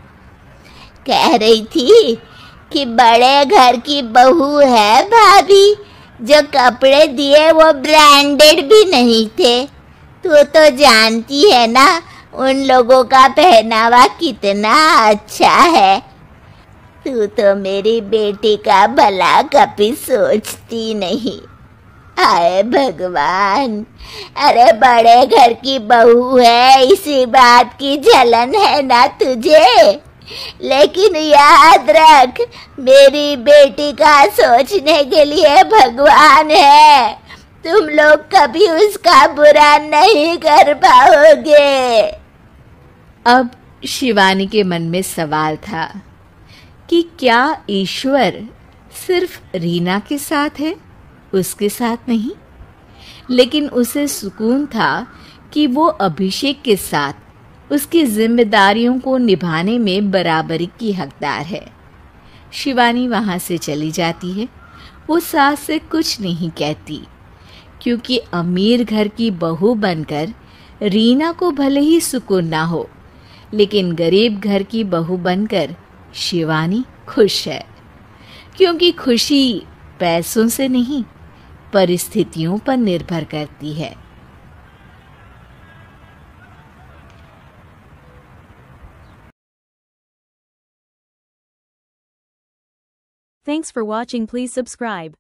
कह रही थी कि बड़े घर की बहू है भाभी, जो कपड़े दिए वो ब्रांडेड भी नहीं थे। तू तो जानती है ना उन लोगों का पहनावा कितना अच्छा है। तू तो मेरी बेटी का भला कभी सोचती नहीं। हाय भगवान, अरे बड़े घर की बहू है इसी बात की जलन है ना तुझे, लेकिन याद रख मेरी बेटी का सोचने के लिए भगवान है। तुम लोग कभी उसका बुरा नहीं कर पाओगे। अब शिवानी के मन में सवाल था कि क्या ईश्वर सिर्फ रीना के साथ है, उसके साथ नहीं? लेकिन उसे सुकून था कि वो अभिषेक के साथ उसकी जिम्मेदारियों को निभाने में बराबरी की हकदार है। शिवानी वहाँ से चली जाती है। वो सास से कुछ नहीं कहती, क्योंकि अमीर घर की बहू बनकर रीना को भले ही सुकून ना हो, लेकिन गरीब घर की बहू बनकर शिवानी खुश है, क्योंकि खुशी पैसों से नहीं परिस्थितियों पर निर्भर करती है। Thanks for watching. Please subscribe.